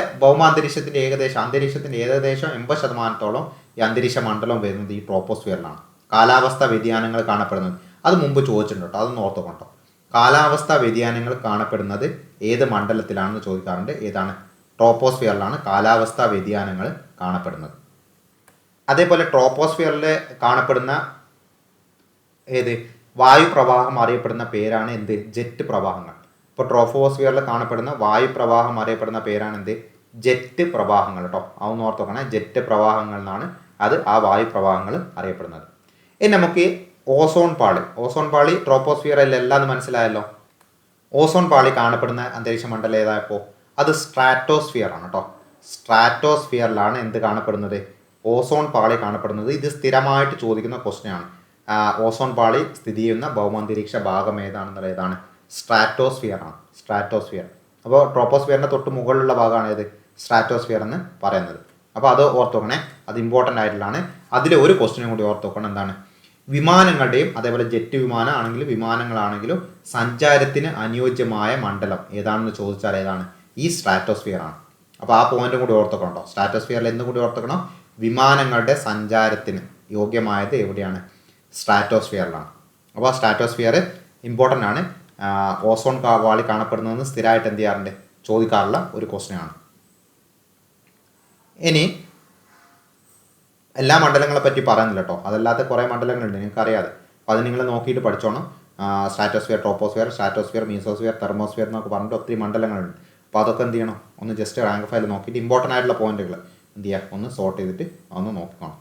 S1: അന്തരീക്ഷത്തിൻ്റെ ഏകദേശം 80% ഈ അന്തരീക്ഷ മണ്ഡലം വരുന്നത് ഈ ട്രോപ്പോസ്ഫിയറിലാണ്. കാലാവസ്ഥാ വ്യതിയാനങ്ങൾ കാണപ്പെടുന്നത്, അത് മുമ്പ് ചോദിച്ചിട്ടുണ്ട് കേട്ടോ, അതൊന്ന് ഓർത്തോക്കണം കേട്ടോ. കാലാവസ്ഥാ വ്യതിയാനങ്ങൾ കാണപ്പെടുന്നത് ഏത് മണ്ഡലത്തിലാണെന്ന് ചോദിക്കാറുണ്ട്. ഏതാണ്? ട്രോപ്പോസ്ഫിയറിലാണ് കാലാവസ്ഥാ വ്യതിയാനങ്ങൾ കാണപ്പെടുന്നത്. അതേപോലെ ട്രോപ്പോസ്ഫിയറിൽ കാണപ്പെടുന്ന വായു പ്രവാഹം അറിയപ്പെടുന്ന പേരാണ് എന്ത്? ജെറ്റ് പ്രവാഹങ്ങൾ. ഇപ്പോൾ ട്രോപ്പോസ്ഫിയറിൽ കാണപ്പെടുന്ന വായു പ്രവാഹം അറിയപ്പെടുന്ന പേരാണ് എന്ത്? ജെറ്റ് പ്രവാഹങ്ങൾ കേട്ടോ. അതൊന്ന് ഓർത്ത് നോക്കണേ. ജെറ്റ് പ്രവാഹങ്ങൾ എന്നാണ് ആ വായു പ്രവാഹങ്ങൾ അറിയപ്പെടുന്നത്. ഇനി നമുക്ക് ഓസോൺ പാളി ട്രോപ്പോസ്ഫിയറിലല്ല എന്ന് മനസ്സിലായല്ലോ. ഓസോൺ പാളി കാണപ്പെടുന്ന അന്തരീക്ഷ മണ്ഡലം ഏതായപ്പോൾ അത് സ്ട്രാറ്റോസ്ഫിയർ ആണ് കേട്ടോ. സ്ട്രാറ്റോസ്ഫിയറിലാണ് എന്ത് കാണപ്പെടുന്നത്? ഓസോൺ പാളി കാണപ്പെടുന്നത്. ഇത് സ്ഥിരമായിട്ട് ചോദിക്കുന്ന ക്വസ്റ്റ്യൻ ആണ്. ഓസോൺ പാളി സ്ഥിതി ചെയ്യുന്ന ഭൗമാന്തരീക്ഷ ഭാഗം ഏതാണ്? സ്ട്രാറ്റോസ്ഫിയർ ആണ്. സ്ട്രാറ്റോസ്ഫിയർ. അപ്പോൾ ട്രോപ്പോസ്ഫിയറിൻ്റെ തൊട്ട് മുകളിലുള്ള ഭാഗമാണ് ഏത്? സ്ട്രാറ്റോസ്ഫിയർ എന്ന് പറയുന്നത്. അപ്പോൾ അത് ഓർത്ത് നോക്കണേ, അത് ഇമ്പോർട്ടൻ്റ് ആയിട്ടുള്ളതാണ്. അതിൽ ഒരു ക്വസ്റ്റ്യനും കൂടി ഓർത്ത് നോക്കണം. എന്താണ്? വിമാനങ്ങളുടെയും അതേപോലെ ജെറ്റ് വിമാനം ആണെങ്കിലും വിമാനങ്ങളാണെങ്കിലും സഞ്ചാരത്തിന് അനുയോജ്യമായ മണ്ഡലം ഏതാണെന്ന് ചോദിച്ചാൽ ഏതാണ്? ഈ സ്ട്രാറ്റോസ്ഫിയർ ആണ്. അപ്പോൾ ആ പോയിന്റും കൂടി ഓർത്തുക്കണോ? സ്ട്രാറ്റോസ്ഫിയറിൽ എന്തും കൂടി ഓർത്തുക്കണം? വിമാനങ്ങളുടെ സഞ്ചാരത്തിന് യോഗ്യമായത് എവിടെയാണ്? സ്ട്രാറ്റോസ്ഫിയറിലാണ്. അപ്പോൾ ആ സ്ട്രാറ്റോസ്ഫിയർ ഇമ്പോർട്ടൻ്റ് ആണ്. ഓസോൺ പാളി കാണപ്പെടുന്നതെന്ന് സ്ഥിരമായിട്ട് എന്ത് ചെയ്യാറുണ്ട്? ചോദിക്കാറുള്ള ഒരു ക്വസ്റ്റ്യൻ ആണ്. ഇനി എല്ലാ മണ്ഡലങ്ങളെ പറ്റി പറയുന്നില്ല കേട്ടോ, അതല്ലാത്ത കുറേ മണ്ഡലങ്ങളുണ്ട് നിങ്ങൾക്ക് അറിയാതെ. അപ്പോൾ അത് നിങ്ങൾ നോക്കിയിട്ട് പഠിച്ചോണം. Stratosphere, troposphere, stratosphere, mesosphere, thermosphere എന്നൊക്കെ പറഞ്ഞിട്ട് ഒത്തിരി മണ്ഡലങ്ങളുണ്ട്. അപ്പോൾ അതൊക്കെ എന്ത് ചെയ്യണം? ഒന്ന് ജസ്റ്റ് റാങ്ക് ഫയൽ നോക്കിയിട്ട് ഇമ്പോർട്ടൻ്റ് ആയിട്ടുള്ള പോയിന്റുകൾ എന്ത് ചെയ്യുക? ഒന്ന് സോർട്ട് ചെയ്തിട്ട് ഒന്ന് നോക്കിക്കോണം.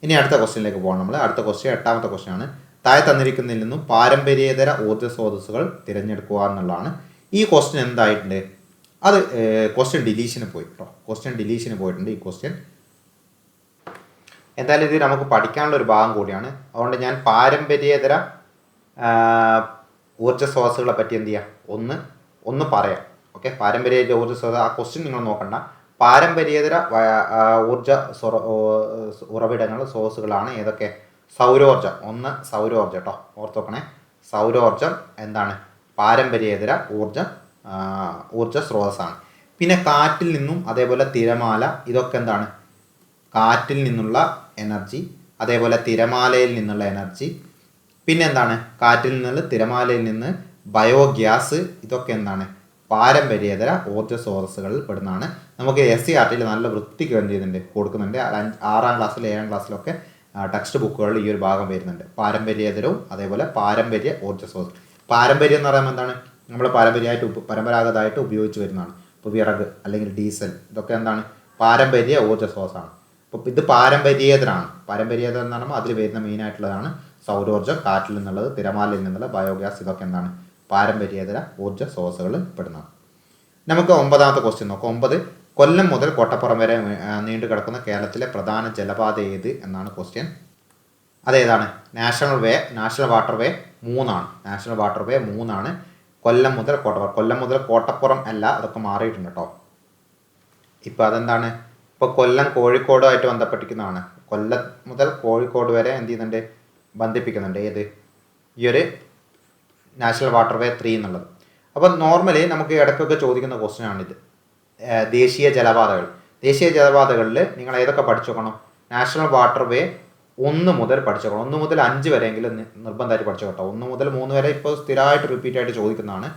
S1: ഇനി അടുത്ത ക്വസ്റ്റ്യനിലേക്ക് പോകാം നമ്മൾ. അടുത്ത ക്വസ്റ്റ്യൻ 8ാമത്തെ ക്വസ്റ്റ്യൻ ആണ്. താഴെ തന്നിരിക്കുന്നതിൽ നിന്നും പാരമ്പര്യേതര ഊർജ്ജ സ്രോതസ്സുകൾ തിരഞ്ഞെടുക്കുക എന്നുള്ളതാണ്. ഈ ക്വസ്റ്റ്യൻ എന്തായിട്ടുണ്ട്? അത് ക്വസ്റ്റ്യൻ ഡിലീഷന് പോയി കേട്ടോ. ക്വസ്റ്റ്യൻ ഡിലീഷന് പോയിട്ടുണ്ട് ഈ ക്വസ്റ്റ്യൻ. എന്തായാലും ഇത് നമുക്ക് പഠിക്കാനുള്ള ഒരു ഭാഗം കൂടിയാണ്. അതുകൊണ്ട് ഞാൻ പാരമ്പര്യേതര ഊർജ്ജ സ്രോതസ്സുകളെ പറ്റി എന്ത് ചെയ്യുക? ഒന്ന് പറയാം. ഓക്കെ, പാരമ്പര്യേതര ഊർജ്ജ സ്രോതസ് ആ ക്വസ്റ്റ്യൻ നിങ്ങൾ നോക്കണ്ട. പാരമ്പര്യേതര ഊർജ്ജ ഉറവിടങ്ങൾ സ്രോതസ്സുകളാണ് ഏതൊക്കെ? സൗരോർജ്ജം. സൗരോർജ്ജം കേട്ടോ, ഓർത്ത് നോക്കണേ. സൗരോർജ്ജം എന്താണ്? പാരമ്പര്യേതര ഊർജ്ജ സ്രോതസ്സാണ്. പിന്നെ കാറ്റിൽ നിന്നും അതേപോലെ തിരമാല, ഇതൊക്കെ എന്താണ്? കാറ്റിൽ നിന്നുള്ള എനർജി, അതേപോലെ തിരമാലയിൽ നിന്നുള്ള എനർജി. പിന്നെ എന്താണ്? കാറ്റിൽ നിന്ന്, തിരമാലയിൽ നിന്ന് ബയോഗ്യാസ്, ഇതൊക്കെ എന്താണ്? പാരമ്പര്യേതര ഊർജ്ജ സ്രോതസ്സുകളിൽ പെടുന്നതാണ്. നമുക്ക് SCERTയിൽ നല്ല വൃത്തിക്ക് എന്ത് ചെയ്യുന്നുണ്ട്? കൊടുക്കുന്നുണ്ട്. 6ാം ക്ലാസ്സിൽ 7ാം ക്ലാസ്സിലൊക്കെ ടെക്സ്റ്റ് ബുക്കുകളിൽ ഈ ഒരു ഭാഗം വരുന്നുണ്ട്. പാരമ്പര്യേതരവും അതേപോലെ പാരമ്പര്യ ഊർജ്ജ സ്രോതസ്. പാരമ്പര്യം എന്ന് പറയുമ്പോൾ എന്താണ്? നമ്മൾ പരമ്പരാഗതമായിട്ട് ഉപയോഗിച്ച് വരുന്നതാണ്. ഇപ്പോൾ വിറക് അല്ലെങ്കിൽ ഡീസൽ, ഇതൊക്കെ എന്താണ്? പാരമ്പര്യ ഊർജ്ജ സ്രോതസ്സാണ്. അപ്പോൾ ഇത് പാരമ്പര്യേതരാണ്. പാരമ്പര്യേതരം എന്ന് പറയുമ്പോൾ അതിൽ വരുന്ന മെയിനായിട്ടുള്ളതാണ് സൗരോർജ്ജം, കാറ്റിൽ നിന്നുള്ളത്, തിരമാലയിൽ നിന്നുള്ള ബയോഗ്യാസ്, ഇതൊക്കെ എന്താണ്? പാരമ്പര്യേതര ഊർജ്ജ സ്രോതസ്സുകളിൽ പെടുന്നതാണ്. നമുക്ക് 9ാമത്തെ ക്വസ്റ്റ്യൻ നോക്കാം. 9, കൊല്ലം മുതൽ കോട്ടപ്പുറം വരെ നീണ്ടു കിടക്കുന്ന കേരളത്തിലെ പ്രധാന ജലപാത ഏത് എന്നാണ് ക്വസ്റ്റ്യൻ. അതേതാണ്? നാഷണൽ വാട്ടർവേ 3 ആണ്. നാഷണൽ വാട്ടർവേ 3 ആണ്. കൊല്ലം മുതൽ കോട്ടപ്പുറം അല്ല, അതൊക്കെ മാറിയിട്ടുണ്ട് കേട്ടോ. ഇപ്പം അതെന്താണ്? ഇപ്പോൾ കൊല്ലം കോഴിക്കോടുമായിട്ട് ബന്ധപ്പെട്ടിരിക്കുന്നതാണ്. കൊല്ലം മുതൽ കോഴിക്കോട് വരെ എന്ത് ചെയ്യുന്നുണ്ട്? ബന്ധിപ്പിക്കുന്നുണ്ട്. ഏത്? ഈ ഒരു നാഷണൽ വാട്ടർവേ 3 എന്നുള്ളത്. അപ്പോൾ നോർമലി നമുക്ക് ഇടയ്ക്കൊക്കെ ചോദിക്കുന്ന ക്വസ്റ്റ്യൻ ആണിത്. ദേശീയ ജലപാതകളിൽ നിങ്ങൾ ഏതൊക്കെ പഠിച്ചു നോക്കണം? നാഷണൽ വാട്ടർവേ 1 മുതൽ പഠിച്ചു നോക്കണം. 1 മുതൽ 5 വരെയെങ്കിലും നിർബന്ധമായിട്ട് പഠിച്ചു കേട്ടോ. 1 മുതൽ 3 വരെ ഇപ്പോൾ സ്ഥിരമായിട്ട് റിപ്പീറ്റ് ആയിട്ട് ചോദിക്കുന്നതാണ്.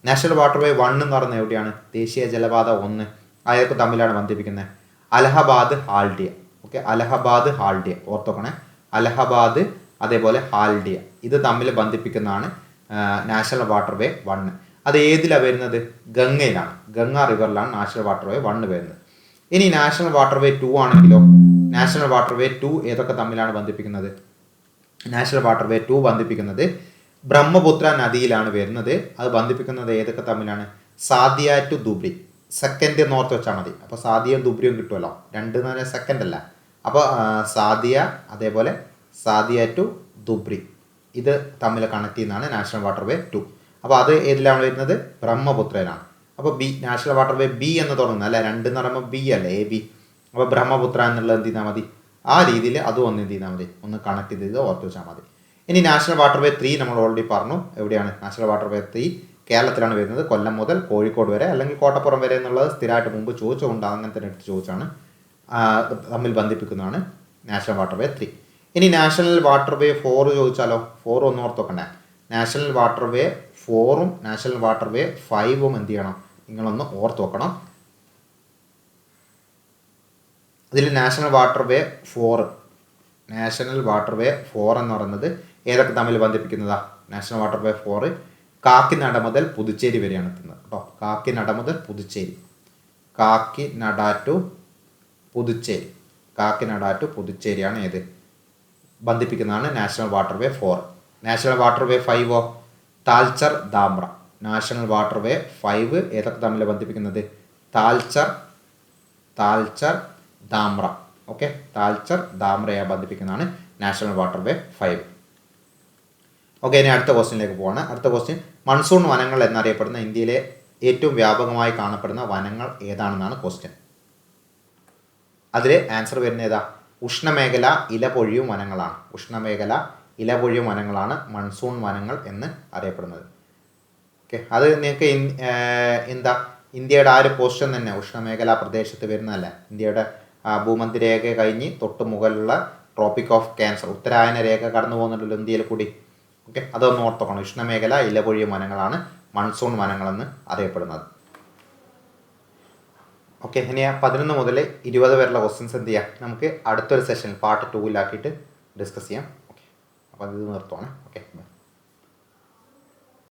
S1: നാഷണൽ വാട്ടർവേ 1 എന്ന് പറയുന്നത് എവിടെയാണ്? ദേശീയ ജലപാത 1 അതൊക്കെ തമ്മിലാണ് ബന്ധിപ്പിക്കുന്നത്. അലഹബാദ് ഹാൽഡിയ. ഓക്കെ, അലഹബാദ് ഹാൽഡിയ ഓർത്തോക്കണേ. അലഹബാദ് അതേപോലെ ഹാൽഡിയ ഇത് തമ്മിൽ ബന്ധിപ്പിക്കുന്നതാണ് നാഷണൽ വാട്ടർവേ 1. അത് ഏതിലാണ് വരുന്നത്? ഗംഗയിലാണ്. ഗംഗ റിവറിലാണ് നാഷണൽ വാട്ടർവേ 1 വരുന്നത്. ഇനി നാഷണൽ വാട്ടർവേ 2 ആണെങ്കിലോ? നാഷണൽ വാട്ടർവേ 2 ഏതൊക്കെ തമ്മിലാണ് ബന്ധിപ്പിക്കുന്നത്? നാഷണൽ വാട്ടർവേ 2 ബന്ധിപ്പിക്കുന്നത് ബ്രഹ്മപുത്ര നദിയിലാണ് വരുന്നത്. അത് ബന്ധിപ്പിക്കുന്നത് ഏതൊക്കെ തമ്മിലാണ്? Sadiya to Dhubri. Second north വെച്ചാൽ മതി. അപ്പോൾ സാദിയയും ധുബ്രിയും കിട്ടുമല്ലോ. 2 എന്ന് പറഞ്ഞാൽ സെക്കൻഡ് അല്ല. അപ്പോൾ സാദിയ അതേപോലെ സാദിയ ടു ധുബ്രി ഇത് തമ്മിൽ കണക്ട് ചെയ്യുന്നതാണ് നാഷണൽ വാട്ടർവേ 2. അപ്പോൾ അത് ഏതിലാണ് വരുന്നത്? ബ്രഹ്മപുത്രയിലാണ്. അപ്പോൾ നാഷണൽ വാട്ടർവേ B എന്ന് തുടങ്ങുന്നത് അല്ല, 2 എന്ന് പറയുമ്പോൾ B അല്ലേ, AB. അപ്പോൾ ബ്രഹ്മപുത്ര എന്നുള്ളത് എന്ത് ചെയ്താൽ മതി? ആ രീതിയിൽ അതും ഒന്ന് എന്ത് ചെയ്താൽ മതി? ഒന്ന് കണക്ട് ചെയ്ത് ഓർത്ത് വെച്ചാൽ മതി. ഇനി നാഷണൽ വാട്ടർവേ 3 നമ്മൾ ഓൾറെഡി പറഞ്ഞു. എവിടെയാണ് നാഷണൽ വാട്ടർവേ 3? കേരളത്തിലാണ് വരുന്നത്. കൊല്ലം മുതൽ കോഴിക്കോട് വരെ അല്ലെങ്കിൽ കോട്ടപ്പുറം വരെ എന്നുള്ളത് സ്ഥിരമായിട്ട് മുമ്പ് ചോദിച്ചുകൊണ്ട് അങ്ങനെ തന്നെ എടുത്ത് ചോദിച്ചാണ്. തമ്മിൽ ബന്ധിപ്പിക്കുന്നതാണ് നാഷണൽ വാട്ടർവേ 3. ഇനി നാഷണൽ വാട്ടർവേ 4 ചോദിച്ചാലോ? 4 ഒന്ന് ഓർത്ത് വെക്കണ്ടേ? നാഷണൽ വാട്ടർവേ 4ഉം നാഷണൽ വാട്ടർവേ 5ഉം എന്ത് ചെയ്യണം? നിങ്ങളൊന്ന് ഓർത്ത് വെക്കണം. ഇതിൽ നാഷണൽ വാട്ടർവേ 4 എന്ന് പറയുന്നത് ഏതൊക്കെ തമ്മിൽ ബന്ധിപ്പിക്കുന്നതാ? നാഷണൽ വാട്ടർവേ 4 കാക്കിനട മുതൽ പുതുച്ചേരി വരെയാണ് എത്തുന്നത് കേട്ടോ. കാക്കിനട മുതൽ പുതുച്ചേരി, കാക്കിനട ടു പുതുച്ചേരിയാണ് ഏത്? ബന്ധിപ്പിക്കുന്നതാണ് നാഷണൽ വാട്ടർവേ 4. നാഷണൽ വാട്ടർവേ 5ഓ? താൽച്ചർ ധാമ്ര. നാഷണൽ വാട്ടർവേ 5 ഏതൊക്കെ തമ്മിൽ ബന്ധിപ്പിക്കുന്നത്? താൽച്ചർ ധാമ്ര. ഓക്കെ, താൽച്ചർ ധാമ്രയെ ബന്ധിപ്പിക്കുന്നതാണ് നാഷണൽ വാട്ടർവേ 5. ഓക്കെ, ഇനി അടുത്ത ക്വസ്റ്റ്യനിലേക്ക് പോവാണ്. അടുത്ത ക്വസ്റ്റ്യൻ, മൺസൂൺ വനങ്ങൾ എന്നറിയപ്പെടുന്ന ഇന്ത്യയിലെ ഏറ്റവും വ്യാപകമായി കാണപ്പെടുന്ന വനങ്ങൾ ഏതാണെന്നാണ് ക്വസ്റ്റ്യൻ. അതിൽ ആൻസർ വരുന്ന ഏതാ? ഉഷ്ണമേഖല ഇലപൊഴിയും വനങ്ങളാണ്. ഉഷ്ണമേഖല ഇലപൊഴിയ വനങ്ങളാണ് മൺസൂൺ വനങ്ങൾ എന്ന് അറിയപ്പെടുന്നത്. ഓക്കെ, അത് നിങ്ങൾക്ക് എന്താ ഇന്ത്യയുടെ ആ ഒരു പൊസിഷൻ തന്നെ ഉഷ്ണമേഖലാ പ്രദേശത്ത് വരുന്നതല്ല. ഇന്ത്യയുടെ ഭൂമധ്യരേഖ കഴിഞ്ഞ് തൊട്ട് മുകളിലുള്ള ട്രോപ്പിക് ഓഫ് ക്യാൻസർ ഉത്തരായന രേഖ കടന്നു പോകുന്നുണ്ടല്ലോ ഇന്ത്യയിൽ കൂടി. ഓക്കെ, അതൊന്ന് ഓർത്തോക്കണം. ഉഷ്ണമേഖല ഇലപൊഴിയ വനങ്ങളാണ് മൺസൂൺ വനങ്ങളെന്ന് അറിയപ്പെടുന്നത്. ഓക്കെ, ഇനി 11 മുതൽ 20 വരെയുള്ള ക്വസ്റ്റ്യൻസ് എന്ത് ചെയ്യാം, നമുക്ക് അടുത്തൊരു സെഷനിൽ പാർട്ട് 2-ലാക്കിയിട്ട് ഡിസ്കസ് ചെയ്യാം. ഓക്കെ, അപ്പോൾ ഇത് നിർത്തുവാണ്. Okay, by.